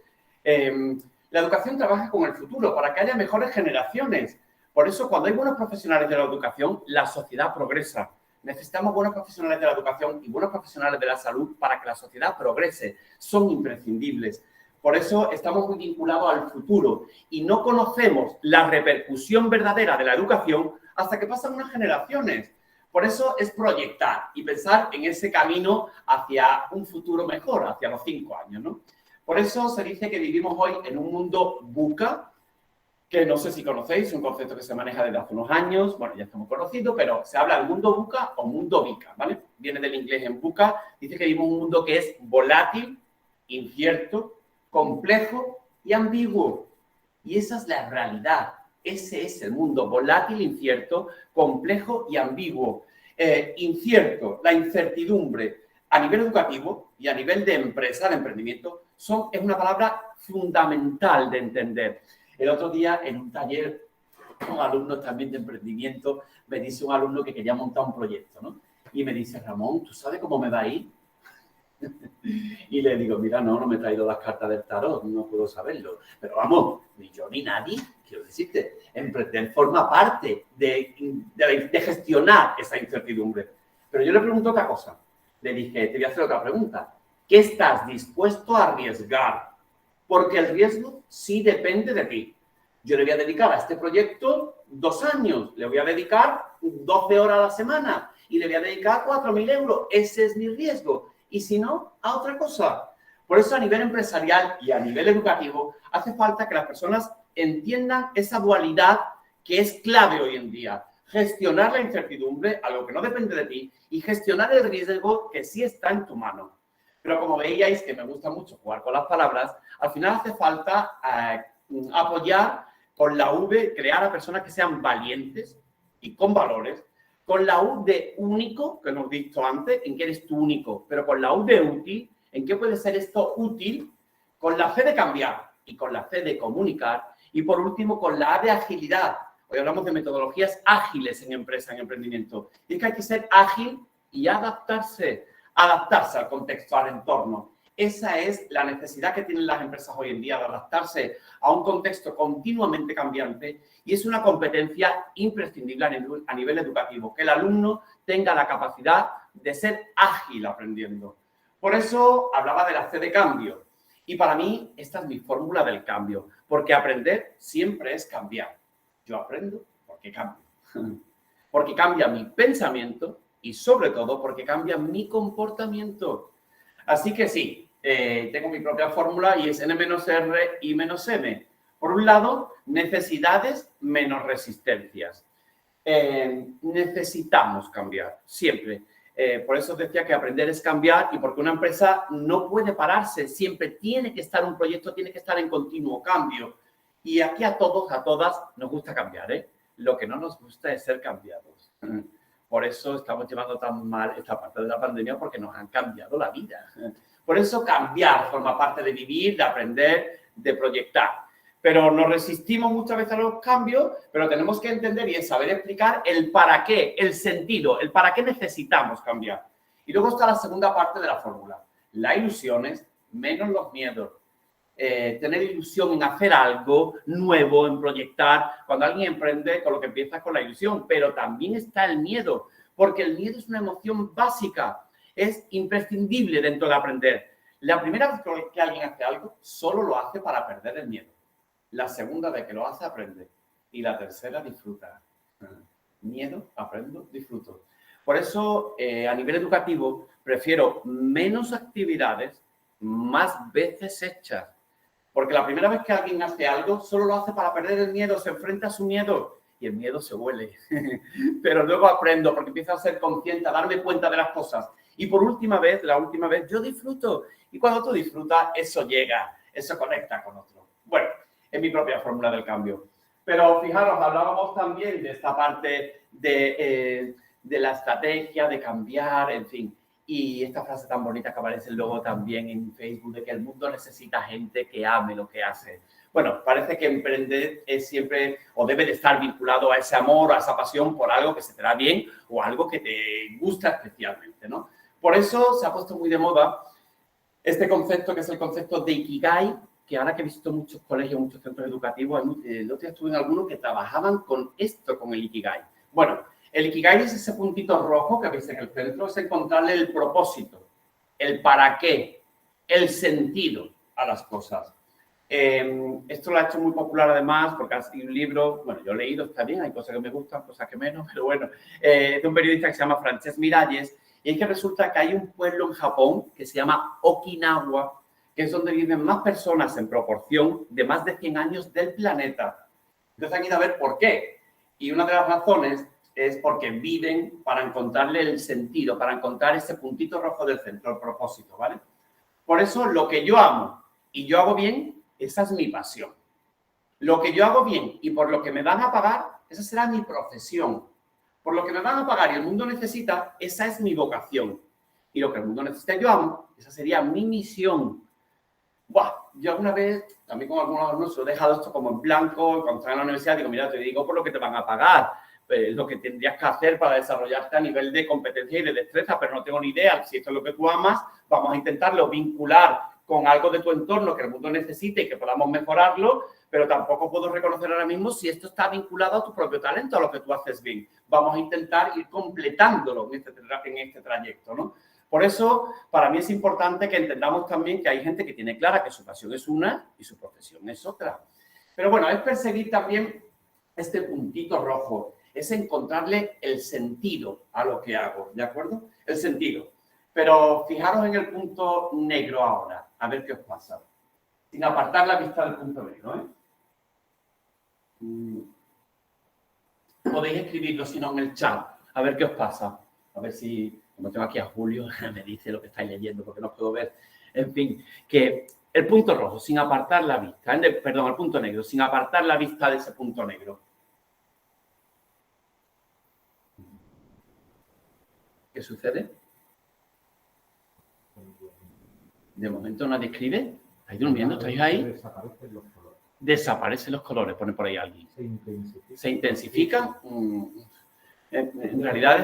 La educación trabaja con el futuro para que haya mejores generaciones. Por eso, cuando hay buenos profesionales de la educación, la sociedad progresa. Necesitamos buenos profesionales de la educación y buenos profesionales de la salud para que la sociedad progrese. Son imprescindibles. Por eso estamos muy vinculados al futuro y no conocemos la repercusión verdadera de la educación hasta que pasan unas generaciones. Por eso es proyectar y pensar en ese camino hacia un futuro mejor, hacia los 5 años, ¿no? Por eso se dice que vivimos hoy en un mundo VUCA, que no sé si conocéis, es un concepto que se maneja desde hace unos años, bueno, ya estamos conocidos, pero se habla del mundo VUCA o mundo VICA, ¿vale? Viene del inglés en VUCA, dice que vivimos un mundo que es volátil, incierto, complejo y ambiguo. Y esa es la realidad. Ese es el mundo volátil, incierto, complejo y ambiguo. Incierto, la incertidumbre a nivel educativo y a nivel de empresa, de emprendimiento, es una palabra fundamental de entender. El otro día, en un taller con alumnos también de emprendimiento, me dice un alumno que quería montar un proyecto, ¿no? Y me dice, Ramón, ¿tú sabes cómo me va a ir? Y le digo, mira, no me he traído las cartas del tarot, no puedo saberlo. Pero vamos, ni yo ni nadie, quiero decirte, emprender forma parte de gestionar esa incertidumbre. Pero yo le pregunto otra cosa. Le dije, te voy a hacer otra pregunta. ¿Qué estás dispuesto a arriesgar? Porque el riesgo sí depende de ti. Yo le voy a dedicar a este proyecto 2 años, le voy a dedicar 12 horas a la semana y le voy a dedicar 4.000 euros. Ese es mi riesgo. Y si no, a otra cosa. Por eso a nivel empresarial y a nivel educativo hace falta que las personas entiendan esa dualidad que es clave hoy en día. Gestionar la incertidumbre, algo que no depende de ti, y gestionar el riesgo que sí está en tu mano. Pero como veíais, que me gusta mucho jugar con las palabras, al final hace falta apoyar con la V, crear a personas que sean valientes y con valores, con la U de único, que hemos visto antes, en que eres tú único, pero con la U de útil, en qué puede ser esto útil, con la C de cambiar y con la C de comunicar, y por último con la A de agilidad. Hoy hablamos de metodologías ágiles en empresa, en emprendimiento. Y es que hay que ser ágil y adaptarse al contexto, al entorno. Esa es la necesidad que tienen las empresas hoy en día de adaptarse a un contexto continuamente cambiante y es una competencia imprescindible a nivel educativo, que el alumno tenga la capacidad de ser ágil aprendiendo. Por eso hablaba de la C de cambio y para mí esta es mi fórmula del cambio, porque aprender siempre es cambiar. Yo aprendo porque cambio, porque cambia mi pensamiento y sobre todo porque cambia mi comportamiento. Así que sí, tengo mi propia fórmula y es N-R y -M. Por un lado, necesidades menos resistencias. Necesitamos cambiar, siempre. Por eso decía que aprender es cambiar y porque una empresa no puede pararse, siempre tiene que estar un proyecto, tiene que estar en continuo cambio. Y aquí a todos, a todas, nos gusta cambiar, ¿eh? Lo que no nos gusta es ser cambiados. Por eso estamos llevando tan mal esta parte de la pandemia porque nos han cambiado la vida. Por eso cambiar forma parte de vivir, de aprender, de proyectar. Pero nos resistimos muchas veces a los cambios, pero tenemos que entender y saber explicar el para qué, el sentido, el para qué necesitamos cambiar. Y luego está la segunda parte de la fórmula. Las ilusiones menos los miedos. Tener ilusión en hacer algo nuevo, en proyectar. Cuando alguien emprende, con lo que empieza es con la ilusión, pero también está el miedo, porque el miedo es una emoción básica, es imprescindible dentro de aprender. La primera vez que alguien hace algo, solo lo hace para perder el miedo. La segunda vez que lo hace, aprende. Y la tercera, disfruta. Miedo, aprendo, disfruto. Por eso, a nivel educativo, prefiero menos actividades, más veces hechas. Porque la primera vez que alguien hace algo, solo lo hace para perder el miedo, se enfrenta a su miedo y el miedo se huele. Pero luego aprendo porque empiezo a ser consciente, a darme cuenta de las cosas. Y por última vez, la última vez, yo disfruto. Y cuando tú disfrutas, eso llega, eso conecta con otro. Bueno, es mi propia fórmula del cambio. Pero fijaros, hablábamos también de esta parte de la estrategia, de cambiar, en fin. Y esta frase tan bonita que aparece luego también en Facebook de que el mundo necesita gente que ame lo que hace. Bueno, parece que emprender es siempre o debe de estar vinculado a ese amor, a esa pasión por algo que se te da bien o algo que te gusta especialmente, ¿no? Por eso se ha puesto muy de moda este concepto que es el concepto de Ikigai, que ahora que visito muchos colegios, muchos centros educativos, el otro día estuve en algunos que trabajaban con esto, con el Ikigai. Bueno, el Ikigai es ese puntito rojo que veis en el centro, es encontrarle el propósito, el para qué, el sentido a las cosas. Esto lo ha hecho muy popular además porque ha sido un libro, bueno, yo he leído, está bien, hay cosas que me gustan, cosas que menos, pero bueno, de un periodista que se llama Francesc Miralles, y es que resulta que hay un pueblo en Japón que se llama Okinawa, que es donde viven más personas en proporción de más de 100 años del planeta. Entonces han ido a ver por qué. Y una de las razones es porque viven para encontrarle el sentido, para encontrar ese puntito rojo del centro, el propósito, ¿vale? Por eso lo que yo amo y yo hago bien, esa es mi pasión. Lo que yo hago bien y por lo que me van a pagar, esa será mi profesión. Por lo que me van a pagar y el mundo necesita, esa es mi vocación. Y lo que el mundo necesita yo amo, esa sería mi misión. Buah, yo alguna vez, también con algunos alumnos, he dejado esto como en blanco, cuando están en la universidad, digo, mira, te digo por lo que te van a pagar, lo que tendrías que hacer para desarrollarte a nivel de competencia y de destreza, pero no tengo ni idea si esto es lo que tú amas, vamos a intentarlo vincular con algo de tu entorno que el mundo necesite y que podamos mejorarlo, pero tampoco puedo reconocer ahora mismo si esto está vinculado a tu propio talento, a lo que tú haces bien. Vamos a intentar ir completándolo en este trayecto, ¿no? Por eso, para mí es importante que entendamos también que hay gente que tiene clara que su pasión es una y su profesión es otra. Pero bueno, es perseguir también este puntito rojo, es encontrarle el sentido a lo que hago, ¿de acuerdo? El sentido. Pero fijaros en el punto negro ahora, a ver qué os pasa. Sin apartar la vista del punto negro, ¿eh? Podéis escribirlo, si no, en el chat, a ver qué os pasa. A ver si, como tengo aquí a Julio, me dice lo que estáis leyendo porque no puedo ver. En fin, que el punto rojo, sin apartar la vista, perdón, el punto negro, sin apartar la vista de ese punto negro. ¿Qué sucede? De momento nadie escribe. ¿Estáis durmiendo? ¿Estáis ahí? Desaparecen los colores. Desaparecen los colores, pone por ahí alguien. Se intensifica. En realidad,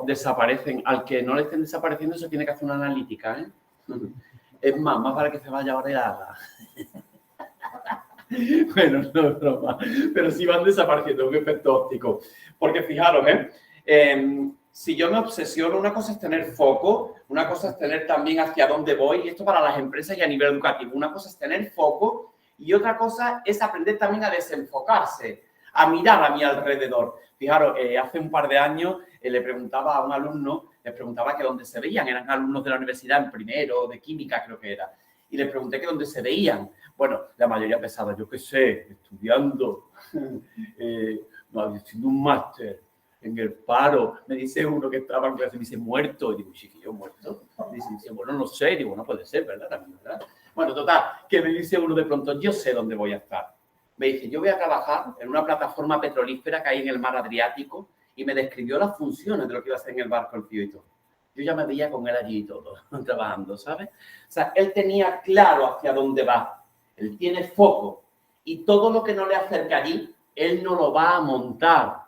desaparecen. Al que no le estén desapareciendo, se tiene que hacer una analítica, ¿eh? Es más vale que se vaya ahora y la haga. Bueno, no es broma, pero sí van desapareciendo, un efecto óptico. Porque fijaros, si yo me obsesiono, una cosa es tener foco, una cosa es tener también hacia dónde voy, y esto para las empresas y a nivel educativo. Una cosa es tener foco y otra cosa es aprender también a desenfocarse, a mirar a mi alrededor. Fijaros, hace un par de años le preguntaba a un alumno, les preguntaba que dónde se veían, eran alumnos de la universidad en primero, de química creo que era, y les pregunté que dónde se veían. Bueno, la mayoría pensaba, yo qué sé, estudiando, haciendo un máster, en el paro. Me dice uno que estaba en clase, me dice, muerto. Y digo, chiquillo, ¿muerto? Dice, bueno, no sé. Digo, no puede ser, ¿verdad? También, ¿verdad? Bueno, total, que me dice uno de pronto, yo sé dónde voy a estar. Me dice, yo voy a trabajar en una plataforma petrolífera que hay en el mar Adriático y me describió las funciones de lo que iba a hacer en el barco, el tío y todo. Yo ya me veía con él allí y todo, trabajando, ¿sabes? O sea, él tenía claro hacia dónde va. Él tiene foco. Y todo lo que no le acerca allí, él no lo va a montar.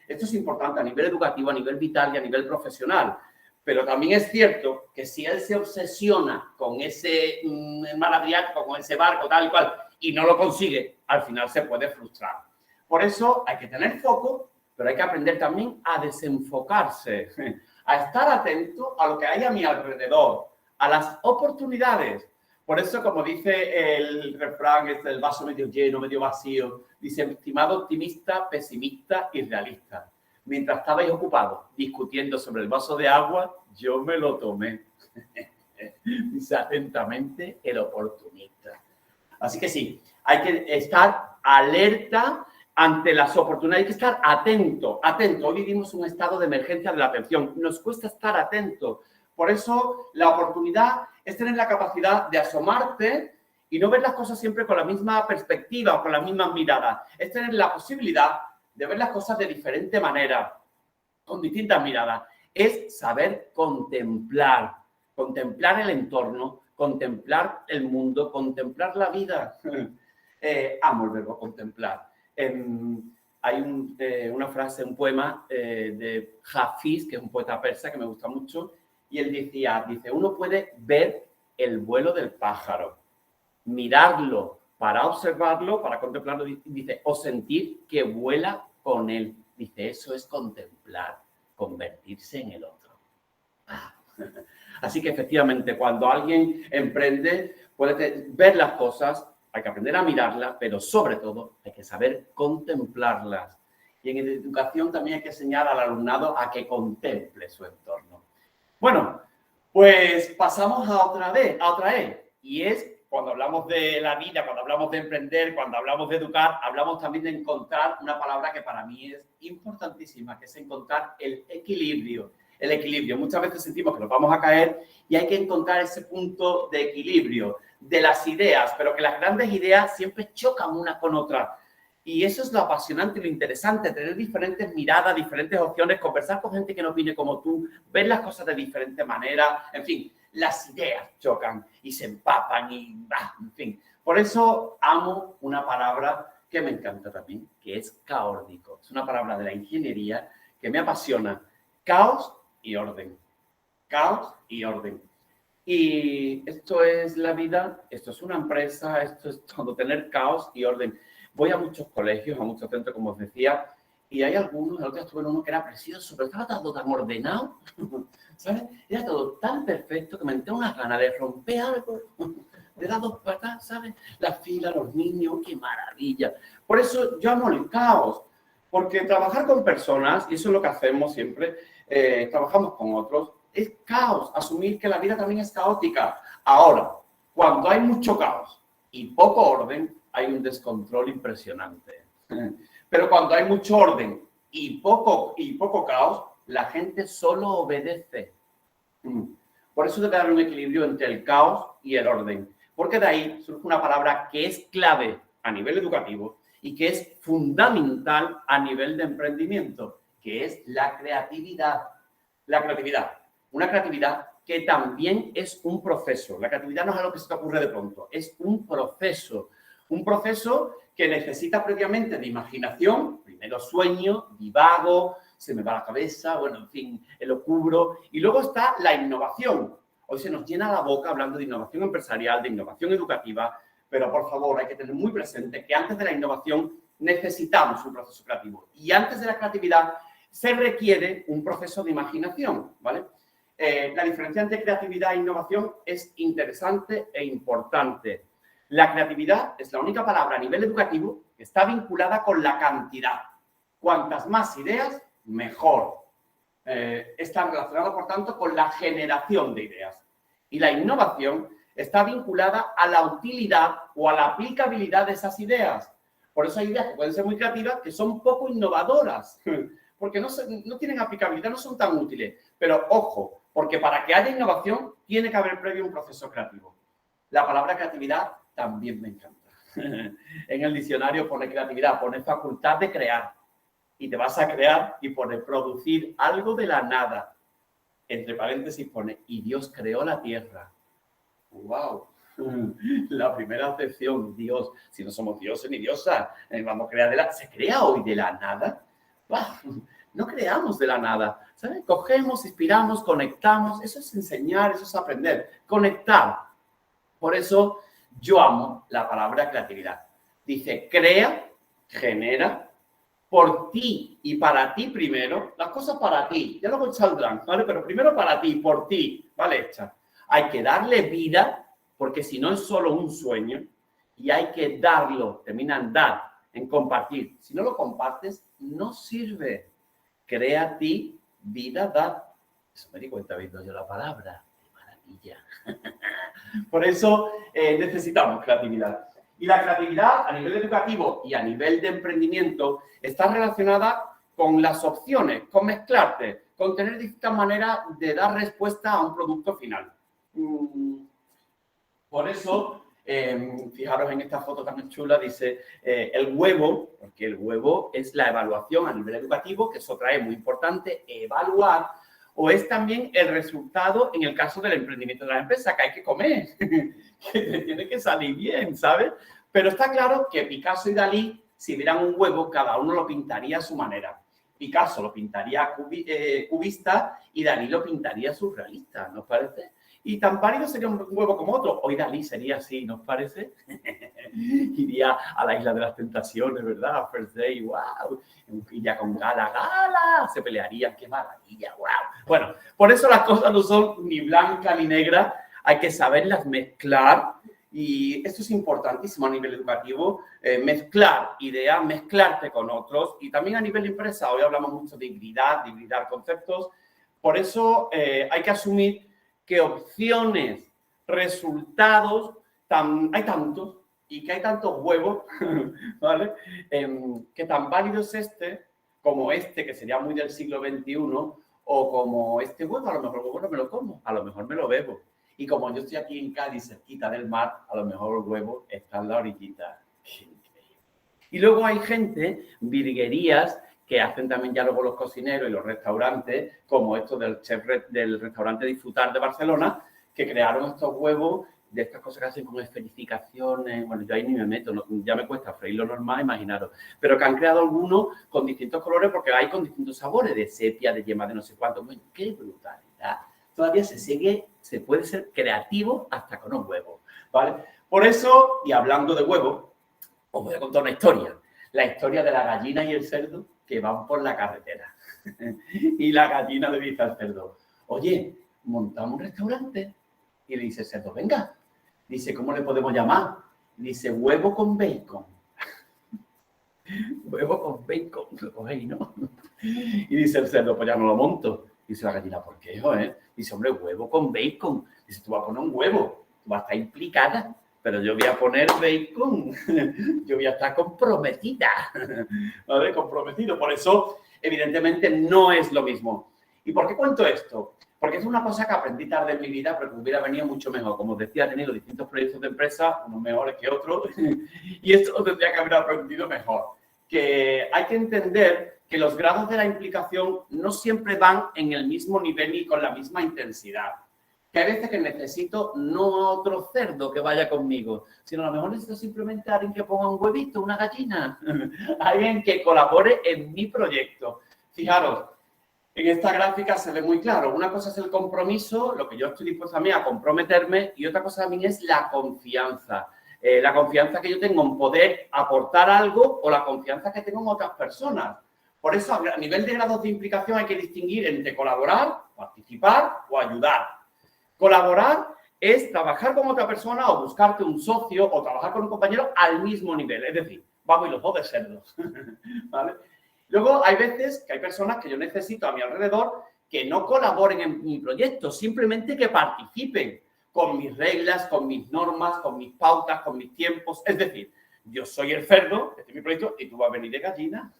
Esto es importante a nivel educativo, a nivel vital y a nivel profesional. Pero también es cierto que si él se obsesiona con ese mar Adriático, con ese barco, tal y cual, y no lo consigue, al final se puede frustrar. Por eso hay que tener foco, pero hay que aprender también a desenfocarse, a estar atento a lo que hay a mi alrededor, a las oportunidades. Por eso, como dice el refrán, el vaso medio lleno, medio vacío, dice, estimado optimista, pesimista y realista. Mientras estabais ocupados discutiendo sobre el vaso de agua, yo me lo tomé. Dice atentamente el oportunista. Así que sí, hay que estar alerta ante las oportunidades, hay que estar atento. Hoy vivimos un estado de emergencia de la atención. Nos cuesta estar atentos. Por eso la oportunidad es tener la capacidad de asomarte y no ver las cosas siempre con la misma perspectiva o con las mismas miradas. Es tener la posibilidad de ver las cosas de diferente manera, con distintas miradas. Es saber contemplar el entorno, contemplar el mundo, contemplar la vida. Amo el verbo contemplar. Hay una frase, un poema de Hafiz, que es un poeta persa que me gusta mucho, y él dice, uno puede ver el vuelo del pájaro. Mirarlo para observarlo, para contemplarlo, dice, o sentir que vuela con él. Dice, eso es contemplar, convertirse en el otro. Así que efectivamente, cuando alguien emprende, puede ver las cosas, hay que aprender a mirarlas, pero sobre todo hay que saber contemplarlas. Y en educación también hay que enseñar al alumnado a que contemple su entorno. Bueno, pues pasamos a otra E, y es cuando hablamos de la vida, cuando hablamos de emprender, cuando hablamos de educar, hablamos también de encontrar una palabra que para mí es importantísima, que es encontrar el equilibrio. El equilibrio. Muchas veces sentimos que nos vamos a caer y hay que encontrar ese punto de equilibrio de las ideas, pero que las grandes ideas siempre chocan una con otra. Y eso es lo apasionante y lo interesante, tener diferentes miradas, diferentes opciones, conversar con gente que no opine como tú, ver las cosas de diferente manera, en fin, las ideas chocan y se empapan y, en fin. Por eso amo una palabra que me encanta también, que es caórdico. Es una palabra de la ingeniería que me apasiona. Caos y orden. Caos y orden. Y esto es la vida, esto es una empresa, esto es todo, tener caos y orden. Voy a muchos colegios, a muchos centros, como os decía, y hay algunos, el otro día estuve en uno que era precioso, pero estaba todo tan ordenado, ¿sabes? Era todo tan perfecto que me entró unas ganas de romper algo, de dar dos patas, ¿sabes? La fila, los niños, qué maravilla. Por eso yo amo el caos, porque trabajar con personas, y eso es lo que hacemos siempre, trabajamos con otros, es caos, asumir que la vida también es caótica. Ahora, cuando hay mucho caos y poco orden, hay un descontrol impresionante. Pero cuando hay mucho orden y poco caos, la gente solo obedece. Por eso debe haber un equilibrio entre el caos y el orden. Porque de ahí surge una palabra que es clave a nivel educativo y que es fundamental a nivel de emprendimiento, que es la creatividad. La creatividad. Una creatividad que también es un proceso. La creatividad no es algo que se te ocurre de pronto, es un proceso. Un proceso que necesita previamente de imaginación, primero sueño, divago, se me va la cabeza, bueno, en fin, lo cubro. Y luego está la innovación. Hoy se nos llena la boca hablando de innovación empresarial, de innovación educativa, pero por favor hay que tener muy presente que antes de la innovación necesitamos un proceso creativo. Y antes de la creatividad se requiere un proceso de imaginación, ¿vale? La diferencia entre creatividad e innovación es interesante e importante. La creatividad es la única palabra a nivel educativo que está vinculada con la cantidad. Cuantas más ideas, mejor. Está relacionada, por tanto, con la generación de ideas. Y la innovación está vinculada a la utilidad o a la aplicabilidad de esas ideas. Por eso hay ideas que pueden ser muy creativas que son poco innovadoras, porque no tienen aplicabilidad, no son tan útiles. Pero ojo, porque para que haya innovación tiene que haber previo un proceso creativo. La palabra creatividad también me encanta. En el diccionario pone creatividad, pone facultad de crear. Y te vas a crear y pone producir algo de la nada. Entre paréntesis pone, y Dios creó la tierra. ¡Wow! La primera acepción, Dios. Si no somos dioses ni diosas, vamos a crear ¿se crea hoy de la nada? ¡Wow! No creamos de la nada, ¿sabes? Cogemos, inspiramos, conectamos. Eso es enseñar, eso es aprender. Conectar. Por eso yo amo la palabra creatividad. Dice, crea, genera, por ti y para ti primero. Las cosas para ti, ya luego saldrán, ¿vale? Pero primero para ti, por ti, ¿vale? Hecha. Hay que darle vida, porque si no es solo un sueño, y hay que darlo, termina en dar, en compartir. Si no lo compartes, no sirve. Crea a ti, vida, da. Eso me di cuenta viendo yo la palabra. ¡Qué maravilla! Por eso necesitamos creatividad. Y la creatividad a nivel educativo y a nivel de emprendimiento está relacionada con las opciones, con mezclarte, con tener distintas maneras de dar respuesta a un producto final. Por eso, fijaros en esta foto tan chula, dice el huevo, porque el huevo es la evaluación a nivel educativo, que eso trae muy importante, evaluar, o es también el resultado en el caso del emprendimiento de la empresa, que hay que comer, que te tiene que salir bien, ¿sabes? Pero está claro que Picasso y Dalí, si vieran un huevo, cada uno lo pintaría a su manera. Picasso lo pintaría cubista y Dalí lo pintaría surrealista, ¿no os parece? Y tan válido sería un huevo como otro. Hoy Dalí sería así, ¿no os parece? Iría a la Isla de las Tentaciones, ¿verdad? First Day, wow. Iría con gala, se pelearían, qué maravilla, wow. Bueno, por eso las cosas no son ni blancas ni negras, hay que saberlas mezclar. Y esto es importantísimo a nivel educativo, mezclar ideas, mezclarte con otros y también a nivel empresa. Hoy hablamos mucho de hibridar conceptos. Por eso hay que asumir que opciones, resultados, hay tantos y que hay tantos huevos, ¿vale? Que tan válido es este como este, que sería muy del siglo XXI, o como este huevo, a lo mejor huevo no me lo como, a lo mejor me lo bebo. Y como yo estoy aquí en Cádiz, cerquita del mar, a lo mejor el huevo está en la orillita. Y luego hay gente, virguerías, que hacen también ya luego los cocineros y los restaurantes, como esto del chef del restaurante Disfrutar de Barcelona, que crearon estos huevos de estas cosas que hacen con esferificaciones. Bueno, yo ahí ni me meto, no, ya me cuesta freírlo normal, imaginaros. Pero que han creado algunos con distintos colores porque hay con distintos sabores, de sepia, de yema, de no sé cuánto. Bueno, ¡qué brutalidad! Todavía se puede ser creativo hasta con un huevo, ¿vale? Por eso, y hablando de huevos, os voy a contar una historia. La historia de la gallina y el cerdo que van por la carretera. Y la gallina le dice al cerdo, oye, montamos un restaurante. Y le dice el cerdo, venga. Dice, ¿cómo le podemos llamar? Dice, huevo con bacon. Huevo con bacon, lo cogéis, ¿no? Y dice el cerdo, pues ya no lo monto. Dice la gallina, ¿por qué, joder? Dice, hombre, huevo con bacon. Dice, tú vas a poner un huevo, tú vas a estar implicada, pero yo voy a poner bacon. Yo voy a estar comprometida. ¿Vale? Comprometido. Por eso, evidentemente, no es lo mismo. ¿Y por qué cuento esto? Porque es una cosa que aprendí tarde en mi vida, pero que hubiera venido mucho mejor. Como os decía, he tenido distintos proyectos de empresa, unos mejores que otros, y esto lo tendría que haber aprendido mejor. Que hay que entender que los grados de la implicación no siempre van en el mismo nivel ni con la misma intensidad. Que hay veces que necesito no a otro cerdo que vaya conmigo, sino a lo mejor necesito simplemente a alguien que ponga un huevito, una gallina, alguien que colabore en mi proyecto. Fijaros, en esta gráfica se ve muy claro. Una cosa es el compromiso, lo que yo estoy dispuesto a mí a comprometerme, y otra cosa también es la confianza. La confianza que yo tengo en poder aportar algo o la confianza que tengo en otras personas. Por eso, a nivel de grados de implicación hay que distinguir entre colaborar, participar o ayudar. Colaborar es trabajar con otra persona o buscarte un socio o trabajar con un compañero al mismo nivel. Es decir, vamos y los dos de cerdos. ¿Vale? Luego, hay veces que hay personas que yo necesito a mi alrededor que no colaboren en mi proyecto, simplemente que participen con mis reglas, con mis normas, con mis pautas, con mis tiempos. Es decir, yo soy el cerdo, este es mi proyecto, y tú vas a venir de gallina.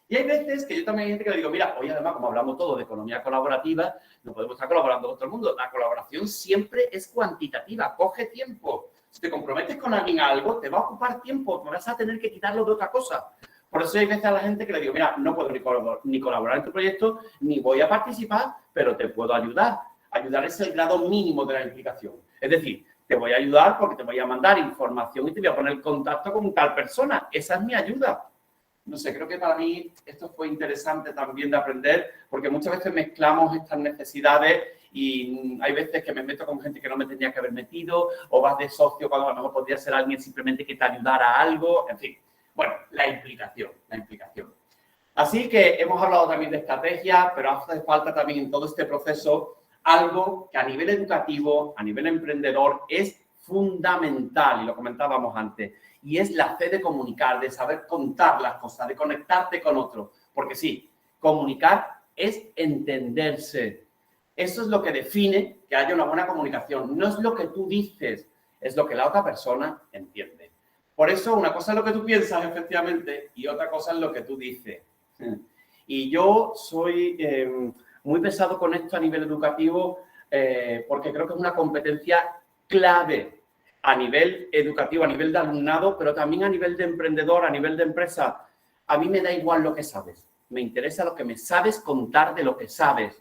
Y hay veces que yo también hay gente que le digo, mira, hoy además, como hablamos todo de economía colaborativa, no podemos estar colaborando con todo el mundo. La colaboración siempre es cuantitativa, coge tiempo. Si te comprometes con alguien a algo, te va a ocupar tiempo, te vas a tener que quitarlo de otra cosa. Por eso hay veces a la gente que le digo, mira, no puedo ni colaborar en tu proyecto, ni voy a participar, pero te puedo ayudar. Ayudar es el grado mínimo de la implicación. Es decir, te voy a ayudar porque te voy a mandar información y te voy a poner en contacto con tal persona. Esa es mi ayuda. No sé, creo que para mí esto fue interesante también de aprender, porque muchas veces mezclamos estas necesidades y hay veces que me meto con gente que no me tenía que haber metido, o vas de socio cuando a lo mejor podría ser alguien simplemente que te ayudara a algo, en fin. Bueno, la implicación. Así que hemos hablado también de estrategia, pero hace falta también en todo este proceso algo que a nivel educativo, a nivel emprendedor, es fundamental, y lo comentábamos antes, y es la fe de comunicar, de saber contar las cosas, de conectarte con otros. Porque sí, comunicar es entenderse. Eso es lo que define que haya una buena comunicación. No es lo que tú dices, es lo que la otra persona entiende. Por eso, una cosa es lo que tú piensas, efectivamente, y otra cosa es lo que tú dices. Y yo soy muy pesado con esto a nivel educativo porque creo que es una competencia clave a nivel educativo, a nivel de alumnado, pero también a nivel de emprendedor, a nivel de empresa. A mí me da igual lo que sabes. Me interesa lo que me sabes contar de lo que sabes.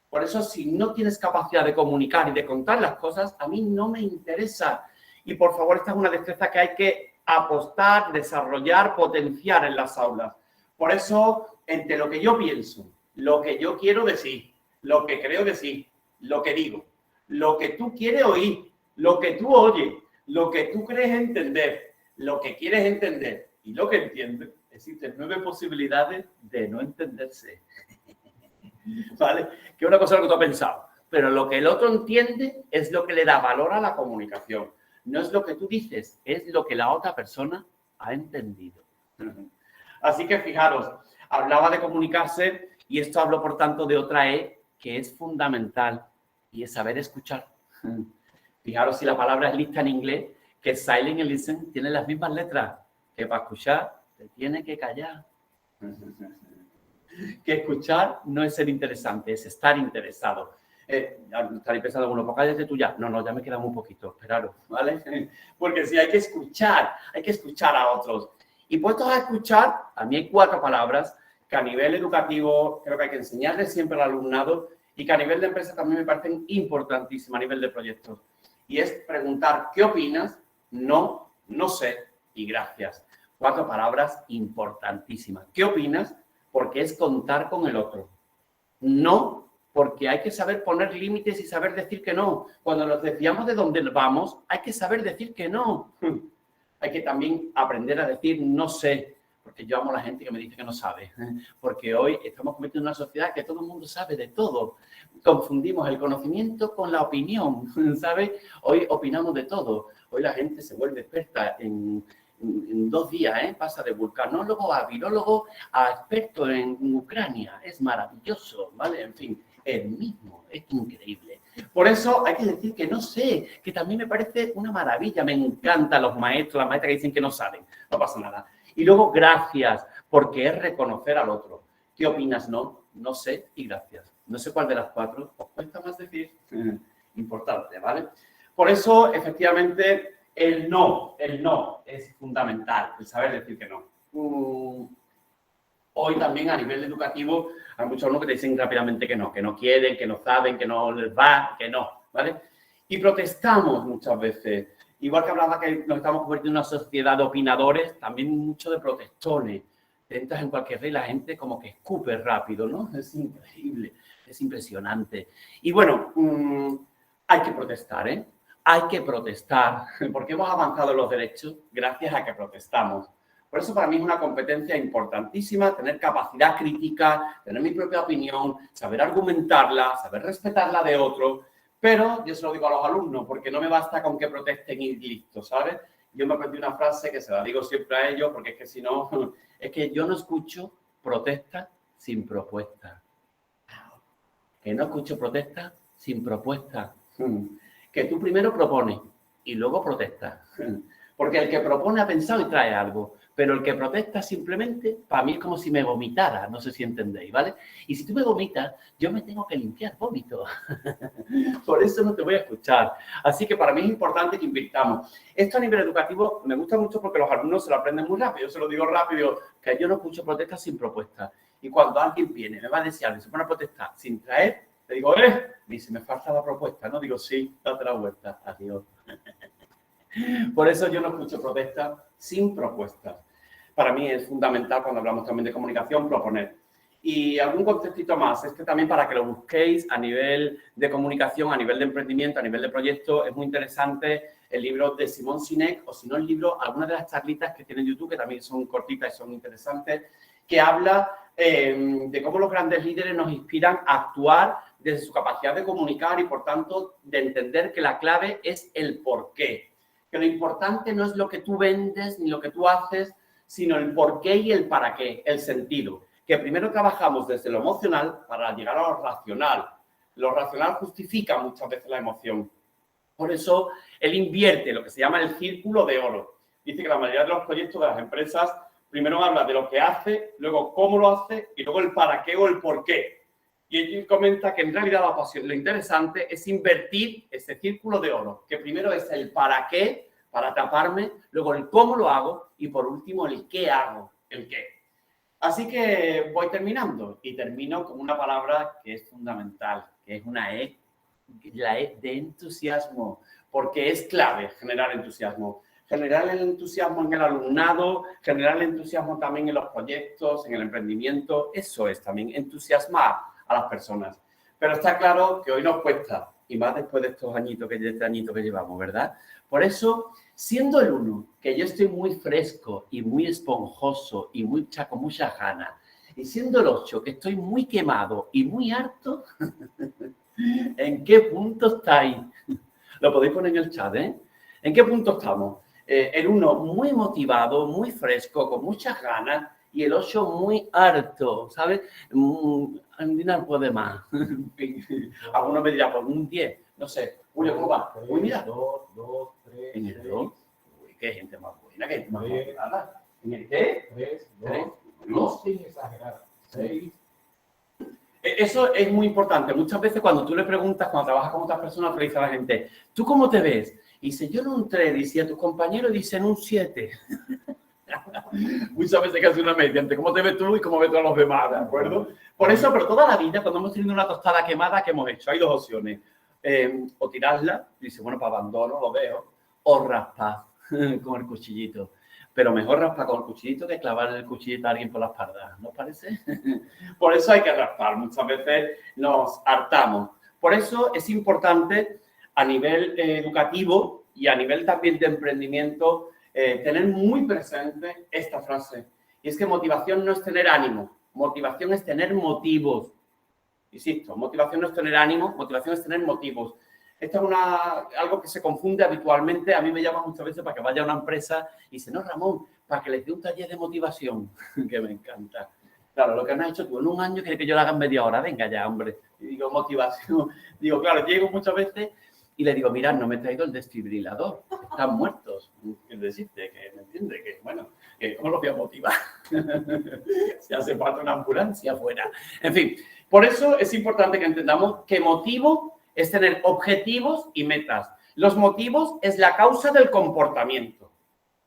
Por eso, si no tienes capacidad de comunicar y de contar las cosas, a mí no me interesa. Y, por favor, esta es una destreza que hay que apostar, desarrollar, potenciar en las aulas. Por eso, entre lo que yo pienso, lo que yo quiero decir, lo que creo decir, lo que digo, lo que tú quieres oír, lo que tú oyes, lo que tú crees entender, lo que quieres entender y lo que entiendes. Existen 9 posibilidades de no entenderse. ¿Vale? Que es una cosa que tú has pensado. Pero lo que el otro entiende es lo que le da valor a la comunicación. No es lo que tú dices, es lo que la otra persona ha entendido. Así que fijaros, hablaba de comunicarse y esto hablo por tanto de otra E que es fundamental y es saber escuchar. Fijaros si la palabra es lista en inglés, que silent y listen tienen las mismas letras, que para escuchar te tiene que callar. Que escuchar no es ser interesante, es estar interesado. Estaréis pensando, bueno, pues cállate tú ya. No, ya me queda un poquito, esperaros, ¿vale? Porque sí, hay que escuchar a otros. Y puestos a escuchar, a mí hay 4 palabras que a nivel educativo creo que hay que enseñarles siempre al alumnado y que a nivel de empresa también me parecen importantísimas a nivel de proyectos. Y es preguntar, ¿qué opinas? No, no sé y gracias. 4 palabras importantísimas. ¿Qué opinas? Porque es contar con el otro. No, porque hay que saber poner límites y saber decir que no. Cuando nos desviamos de donde vamos, hay que saber decir que no. Hay que también aprender a decir no sé, porque yo amo a la gente que me dice que no sabe. Porque hoy estamos convirtiendo en una sociedad que todo el mundo sabe de todo. Confundimos el conocimiento con la opinión, ¿sabes? Hoy opinamos de todo. Hoy la gente se vuelve experta en 2 días, pasa de vulcanólogo a virólogo a experto en Ucrania. Es maravilloso, ¿vale? En fin, el mismo, es increíble. Por eso hay que decir que no sé, que también me parece una maravilla. Me encantan los maestros, las maestras que dicen que no saben. No pasa nada. Y luego, gracias, porque es reconocer al otro. ¿Qué opinas? No, no sé y gracias. No sé cuál de las 4 os cuesta más decir. Importante, ¿vale? Por eso, efectivamente, el no es fundamental, el saber decir que no. Hoy también a nivel educativo hay muchos alumnos que te dicen rápidamente que no quieren, que no saben, que no les va, que no, ¿vale? Y protestamos muchas veces. Igual que hablaba que nos estamos convirtiendo en una sociedad de opinadores, también mucho de protestones. Entras en cualquier rey, la gente como que escupe rápido, ¿no? Es increíble, es impresionante. Y bueno, hay que protestar, ¿eh? Hay que protestar, porque hemos avanzado en los derechos gracias a que protestamos. Por eso para mí es una competencia importantísima tener capacidad crítica, tener mi propia opinión, saber argumentarla, saber respetarla de otro. Pero yo se lo digo a los alumnos, porque no me basta con que protesten y listo, ¿sabes? Yo me aprendí una frase que se la digo siempre a ellos, porque es que si no, es que yo no escucho protesta sin propuesta. Que no escucho protesta sin propuesta. Que tú primero propones y luego protestas. Porque el que propone ha pensado y trae algo, pero el que protesta simplemente, para mí es como si me vomitara, no sé si entendéis, ¿vale? Y si tú me vomitas, yo me tengo que limpiar vómito. Por eso no te voy a escuchar. Así que para mí es importante que invirtamos. Esto a nivel educativo me gusta mucho porque los alumnos se lo aprenden muy rápido. Yo se lo digo rápido, que yo no escucho protestas sin propuesta. Y cuando alguien viene, me va a decir algo y se pone a protestar sin traer, le digo, me dice, me falta la propuesta, ¿no? Digo, sí, date la vuelta, adiós. Por eso yo no escucho protestas sin propuestas. Para mí es fundamental cuando hablamos también de comunicación proponer. Y algún conceptito más, también para que lo busquéis a nivel de comunicación, a nivel de emprendimiento, a nivel de proyecto, es muy interesante el libro de Simón Sinek, o si no el libro, algunas de las charlitas que tiene en YouTube, que también son cortitas y son interesantes, que habla de cómo los grandes líderes nos inspiran a actuar desde su capacidad de comunicar y, por tanto, de entender que la clave es el porqué. Que lo importante no es lo que tú vendes ni lo que tú haces, sino el porqué y el para qué, el sentido. Que primero trabajamos desde lo emocional para llegar a lo racional. Lo racional justifica muchas veces la emoción. Por eso, él invierte lo que se llama el círculo de oro. Dice que la mayoría de los proyectos de las empresas primero habla de lo que hace, luego cómo lo hace y luego el para qué o el por qué. Y él comenta que en realidad lo interesante es invertir ese círculo de oro, que primero es el para qué, para taparme, luego el cómo lo hago y por último el qué hago, el qué. Así que voy terminando y termino con una palabra que es fundamental, que es una E, la E de entusiasmo, porque es clave generar entusiasmo. Generar el entusiasmo en el alumnado, generar el entusiasmo también en los proyectos, en el emprendimiento, eso es también entusiasmar a las personas. Pero está claro que hoy nos cuesta Y más después de estos añitos que llevamos, ¿verdad? Por eso, siendo el 1, que yo estoy muy fresco y muy esponjoso y con muchas ganas, y siendo el 8, que estoy muy quemado y muy harto, ¿en qué punto estáis? Lo podéis poner en el chat, ¿eh? ¿En qué punto estamos? El 1 muy motivado, muy fresco, con muchas ganas, y el 8 muy harto, ¿sabes? Andina no puede más. Alguno me dirá, pues un 10, no sé. Julio, ¿cómo va? Uy, mira. 2, 3, En el 2. Uy, qué gente más buena, qué gente más Tres. motivada. ¿En el qué? 3, Tres. 2, no sin exagerar. 6. Eso es muy importante. Muchas veces cuando tú le preguntas, cuando trabajas con otras personas, te dice a la gente, ¿tú cómo te ves? Y dice, yo en un 3, y a tus compañeros dicen un 7. Muchas veces que hace una media entre cómo te ves tú y cómo ves tú a los demás, ¿de acuerdo? Por eso, pero toda la vida, cuando hemos tenido una tostada quemada, ¿qué hemos hecho? Hay dos opciones. O tirarla, dice, bueno, para abandono, lo veo, o raspar con el cuchillito. Pero mejor raspar con el cuchillito que clavar el cuchillito a alguien por la espalda, ¿no os parece? Por eso hay que raspar. Muchas veces nos hartamos. Por eso es importante a nivel educativo y a nivel también de emprendimiento tener muy presente esta frase. Y es que motivación no es tener ánimo, motivación es tener motivos. Insisto, motivación no es tener ánimo, motivación es tener motivos. Esto es algo que se confunde habitualmente. A mí me llaman muchas veces para que vaya a una empresa y dice, no, Ramón, para que les dé un taller de motivación, que me encanta. Claro, lo que han hecho tú en un año quiere que yo lo haga en media hora. Venga ya, hombre. Y digo, motivación. Digo, claro, llego muchas veces y le digo, mirad, no me he traído el desfibrilador. Están muertos. Es decirte, que me entiende, que bueno, ¿cómo los voy a motivar? Si hace falta una ambulancia afuera. En fin, por eso es importante que entendamos que motivo es tener objetivos y metas. Los motivos es la causa del comportamiento.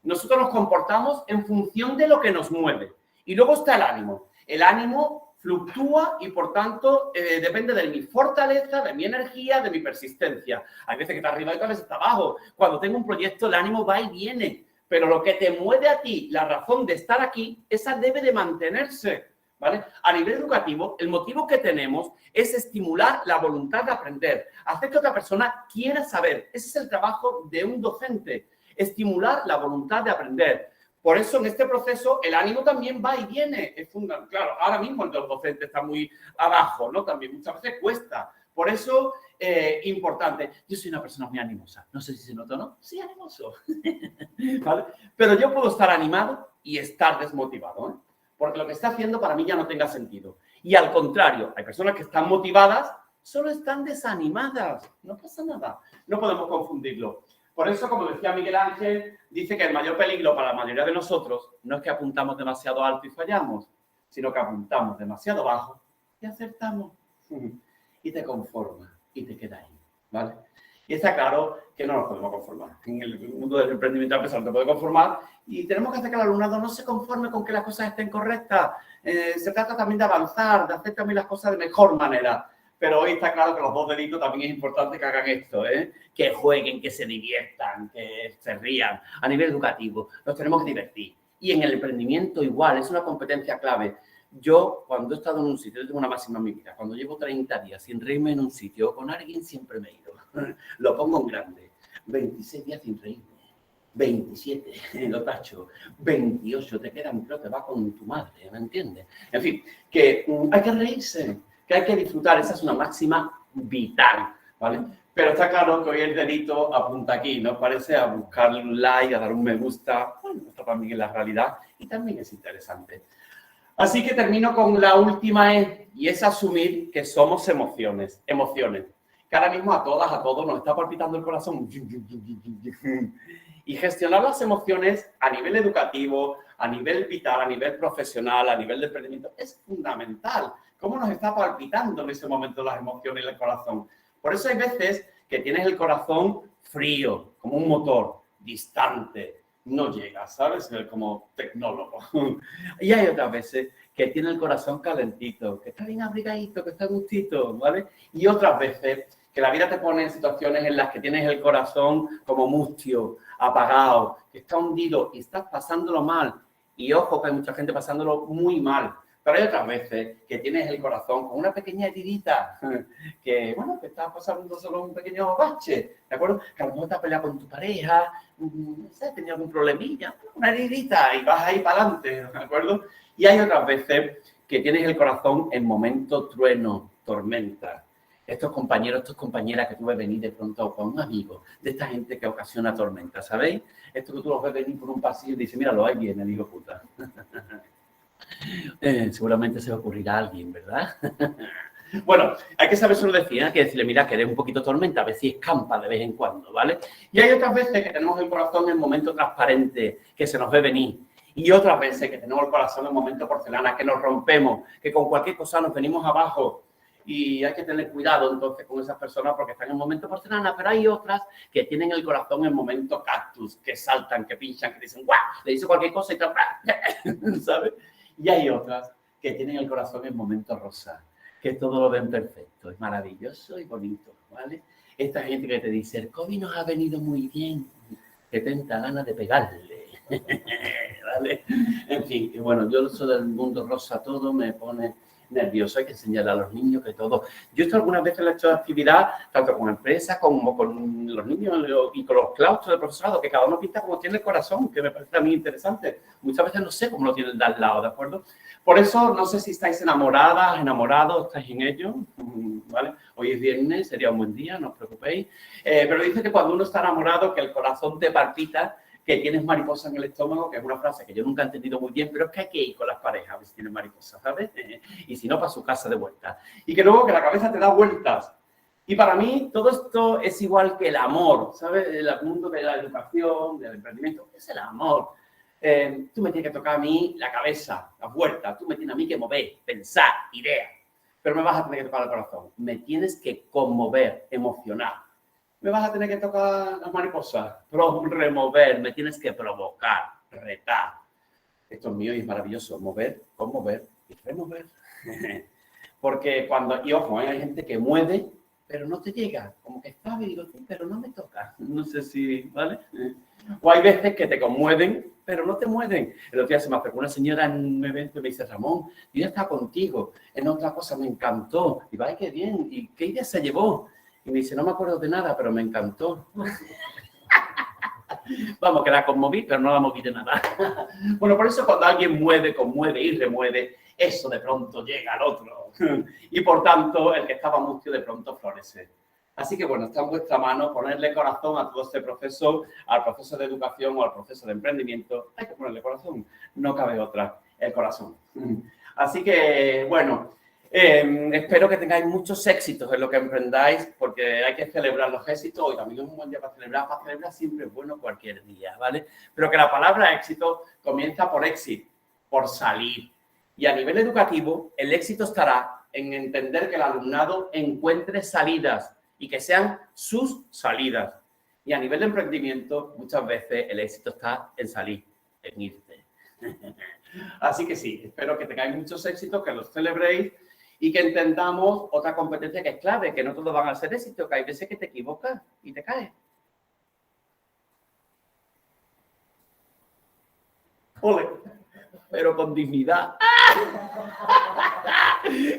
Nosotros nos comportamos en función de lo que nos mueve. Y luego está el ánimo. El ánimo fluctúa y, por tanto, depende de mi fortaleza, de mi energía, de mi persistencia. Hay veces que está arriba y otras veces está abajo. Cuando tengo un proyecto, el ánimo va y viene. Pero lo que te mueve a ti, la razón de estar aquí, esa debe de mantenerse, ¿vale? A nivel educativo, el motivo que tenemos es estimular la voluntad de aprender, hacer que otra persona quiera saber. Ese es el trabajo de un docente, estimular la voluntad de aprender. Por eso, en este proceso, el ánimo también va y viene. Es fundamental. Claro, ahora mismo el docente está muy abajo, ¿no? También muchas veces cuesta. Por eso, importante. Yo soy una persona muy animosa. No sé si se nota o no. Sí, animoso. ¿Vale? Pero yo puedo estar animado y estar desmotivado, ¿eh? Porque lo que está haciendo para mí ya no tenga sentido. Y al contrario, hay personas que están motivadas, solo están desanimadas. No pasa nada. No podemos confundirlo. Por eso, como decía Miguel Ángel, dice que el mayor peligro para la mayoría de nosotros no es que apuntamos demasiado alto y fallamos, sino que apuntamos demasiado bajo y acertamos. Y te conformas y te quedas ahí, ¿vale? Y está claro que no nos podemos conformar. En el mundo del emprendimiento empresarial te puede conformar y tenemos que hacer que el alumnado no se conforme con que las cosas estén correctas. Se trata también de avanzar, de hacer también las cosas de mejor manera. Pero hoy está claro que los dos deditos también es importante que hagan esto, ¿eh? Que jueguen, que se diviertan, que se rían. A nivel educativo, nos tenemos que divertir. Y en el emprendimiento igual, es una competencia clave. Yo, cuando he estado en un sitio, yo tengo una máxima en mi vida, cuando llevo 30 días sin reírme en un sitio con alguien, siempre me he ido. Lo pongo en grande. 26 días sin reírme. 27, lo tacho. 28, te quedan, pero te va con tu madre, ¿me entiendes? En fin, que hay que reírse, que hay que disfrutar. Esa es una máxima vital, ¿vale? Pero está claro que hoy el dedito apunta aquí, ¿no? Parece a buscar un like, a dar un me gusta. Bueno, esto también es la realidad y también es interesante. Así que termino con la última E, y es asumir que somos emociones. Emociones. Que ahora mismo a todas, a todos nos está palpitando el corazón. Y gestionar las emociones a nivel educativo, a nivel vital, a nivel profesional, a nivel de emprendimiento, es fundamental. ¿Cómo nos está palpitando en ese momento las emociones y el corazón? Por eso hay veces que tienes el corazón frío, como un motor, distante, no llega, ¿sabes? Como tecnólogo. Y hay otras veces que tiene el corazón calentito, que está bien abrigadito, que está gustito, ¿vale? Y otras veces que la vida te pone en situaciones en las que tienes el corazón como mustio, apagado, que está hundido y estás pasándolo mal. Y ojo, que hay mucha gente pasándolo muy mal. Pero hay otras veces que tienes el corazón con una pequeña heridita, que, bueno, que estás pasando solo un pequeño bache, ¿de acuerdo? Que a lo mejor te has peleado con tu pareja, no sé, has tenido algún problemilla, una heridita y vas ahí para adelante, ¿de acuerdo? Y hay otras veces que tienes el corazón en momentos trueno, tormenta. Estos compañeros, estas compañeras que tú ves venir de pronto con un amigo, de esta gente que ocasiona tormenta, ¿sabéis? Esto que tú los ves venir por un pasillo y dices, míralo, ahí viene el hijo puta. Seguramente se ocurrirá a alguien, ¿verdad? Bueno, hay que saber, solo decir, hay que decirle, mira, que eres un poquito tormenta, a ver si escampa de vez en cuando, ¿vale? Y hay otras veces que tenemos el corazón en momento transparente, que se nos ve venir. Y otras veces que tenemos el corazón en momento porcelana, que nos rompemos, que con cualquier cosa nos venimos abajo. Y hay que tener cuidado entonces con esas personas porque están en momento porcelana, pero hay otras que tienen el corazón en momento cactus, que saltan, que pinchan, que dicen, ¡guau! Le dice cualquier cosa y tal, ¿sabes? Y hay otras que tienen el corazón en momento rosa, que todo lo ven perfecto, es maravilloso y bonito, ¿vale? Esta gente que te dice, el COVID nos ha venido muy bien, que tenta ganas de pegarle, ¿vale? En fin, bueno, yo eso del mundo rosa todo me pone nervioso, hay que enseñarle a los niños que todo. Yo esto algunas veces le he hecho actividad, tanto con empresas como con los niños y con los claustros del profesorado, que cada uno pinta como tiene el corazón, que me parece a mí interesante. Muchas veces no sé cómo lo tienen de al lado, ¿de acuerdo? Por eso, no sé si estáis enamoradas, enamorados, estáis en ello, ¿vale? Hoy es viernes, sería un buen día, no os preocupéis. Pero dice que cuando uno está enamorado, que el corazón te palpita, que tienes mariposas en el estómago, que es una frase que yo nunca he entendido muy bien, pero es que hay que ir con las parejas a ver si tienen mariposas, ¿sabes? Y si no, para su casa de vuelta. Y que luego que la cabeza te da vueltas. Y para mí todo esto es igual que el amor, ¿sabes? El mundo de la educación, del emprendimiento, es el amor. Tú me tienes que tocar a mí la cabeza, las vueltas, tú me tienes a mí que mover, pensar, ideas, pero me vas a tener que tocar el corazón. Me tienes que conmover, emocionar. Me vas a tener que tocar las mariposas, remover, me tienes que provocar, retar. Esto es mío y es maravilloso, mover, conmover y remover. Porque cuando, y ojo, hay gente que mueve, pero no te llega, como que está, y digo, sí, pero no me toca. No sé si, ¿vale? O hay veces que te conmueven, pero no te mueven. El otro día se me acercó una señora en un evento y me dice, Ramón, yo ya estaba contigo, en otra cosa me encantó. Y va, ay, qué bien, ¿y qué idea se llevó? Y me dice, no me acuerdo de nada, pero me encantó. Vamos, que la conmoví, pero no la moví de nada. Bueno, por eso cuando alguien mueve, conmueve y remueve, eso de pronto llega al otro. Y por tanto, el que estaba mustio de pronto florece. Así que bueno, está en vuestra mano ponerle corazón a todo este proceso, al proceso de educación o al proceso de emprendimiento. Hay que ponerle corazón, no cabe otra, el corazón. Así que bueno, espero que tengáis muchos éxitos en lo que emprendáis, porque hay que celebrar los éxitos. Y también es un buen día para celebrar siempre es bueno cualquier día, ¿vale? Pero que la palabra éxito comienza por éxito, por salir. Y a nivel educativo, el éxito estará en entender que el alumnado encuentre salidas y que sean sus salidas. Y a nivel de emprendimiento, muchas veces el éxito está en salir, en irte. Así que sí, espero que tengáis muchos éxitos, que los celebréis y que entendamos otra competencia que es clave, que no todos van a ser éxitos, que hay veces que te equivocas y te caes. ¡Ole! Pero con dignidad.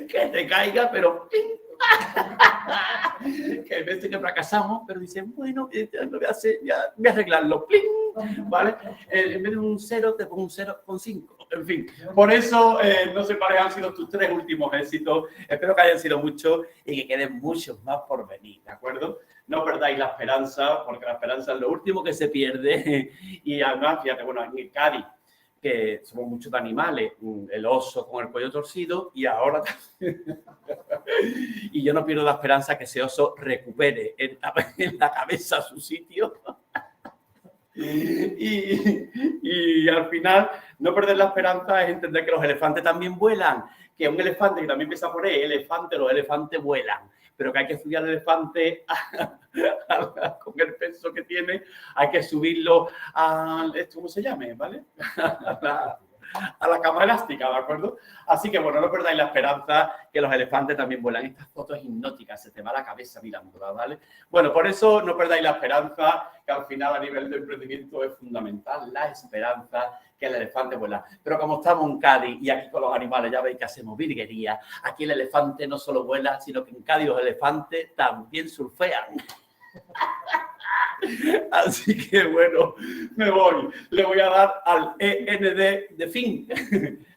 Que te caiga, pero... que hay veces que fracasamos, pero dicen, bueno, lo voy a hacer, ya voy a arreglarlo, ¡pling! ¿Vale? En vez de un 0, te pongo un 0,5. En fin, por eso, no sé cuáles han sido tus 3 últimos éxitos. Espero que hayan sido muchos y que queden muchos más por venir, ¿de acuerdo? No perdáis la esperanza, porque la esperanza es lo último que se pierde. Y además, fíjate, bueno, en el Cádiz, que somos muchos de animales, el oso con el cuello torcido y ahora y yo no pierdo la esperanza que ese oso recupere en la cabeza su sitio y al final no perder la esperanza es entender que los elefantes también vuelan, que un elefante que también empieza por E, elefante, los elefantes vuelan, pero que hay que subir al elefante con el peso que tiene, hay que subirlo a, ¿cómo se llame? ¿Vale? a la cama elástica, ¿de acuerdo? Así que, bueno, no perdáis la esperanza que los elefantes también vuelan. Estas fotos hipnóticas, se te va la cabeza mirándolas, ¿vale? Bueno, por eso no perdáis la esperanza, que al final a nivel de emprendimiento es fundamental, la esperanza que el elefante vuela. Pero como estamos en Cádiz y aquí con los animales ya veis que hacemos virguería, aquí el elefante no solo vuela, sino que en Cádiz los elefantes también surfean. Así que bueno, me voy. Le voy a dar al END de fin.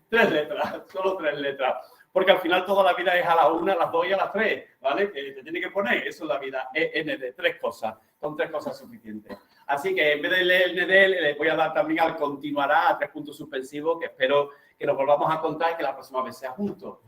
3 letras, solo 3 letras. Porque al final toda la vida es a la 1, a las 2 y a las 3, ¿vale? Que te tiene que poner, eso es la vida, END, 3 cosas. Son 3 cosas suficientes. Así que en vez de leer el ND, le voy a dar también al continuará a 3 puntos suspensivos, que espero que nos volvamos a contar y que la próxima vez sea juntos.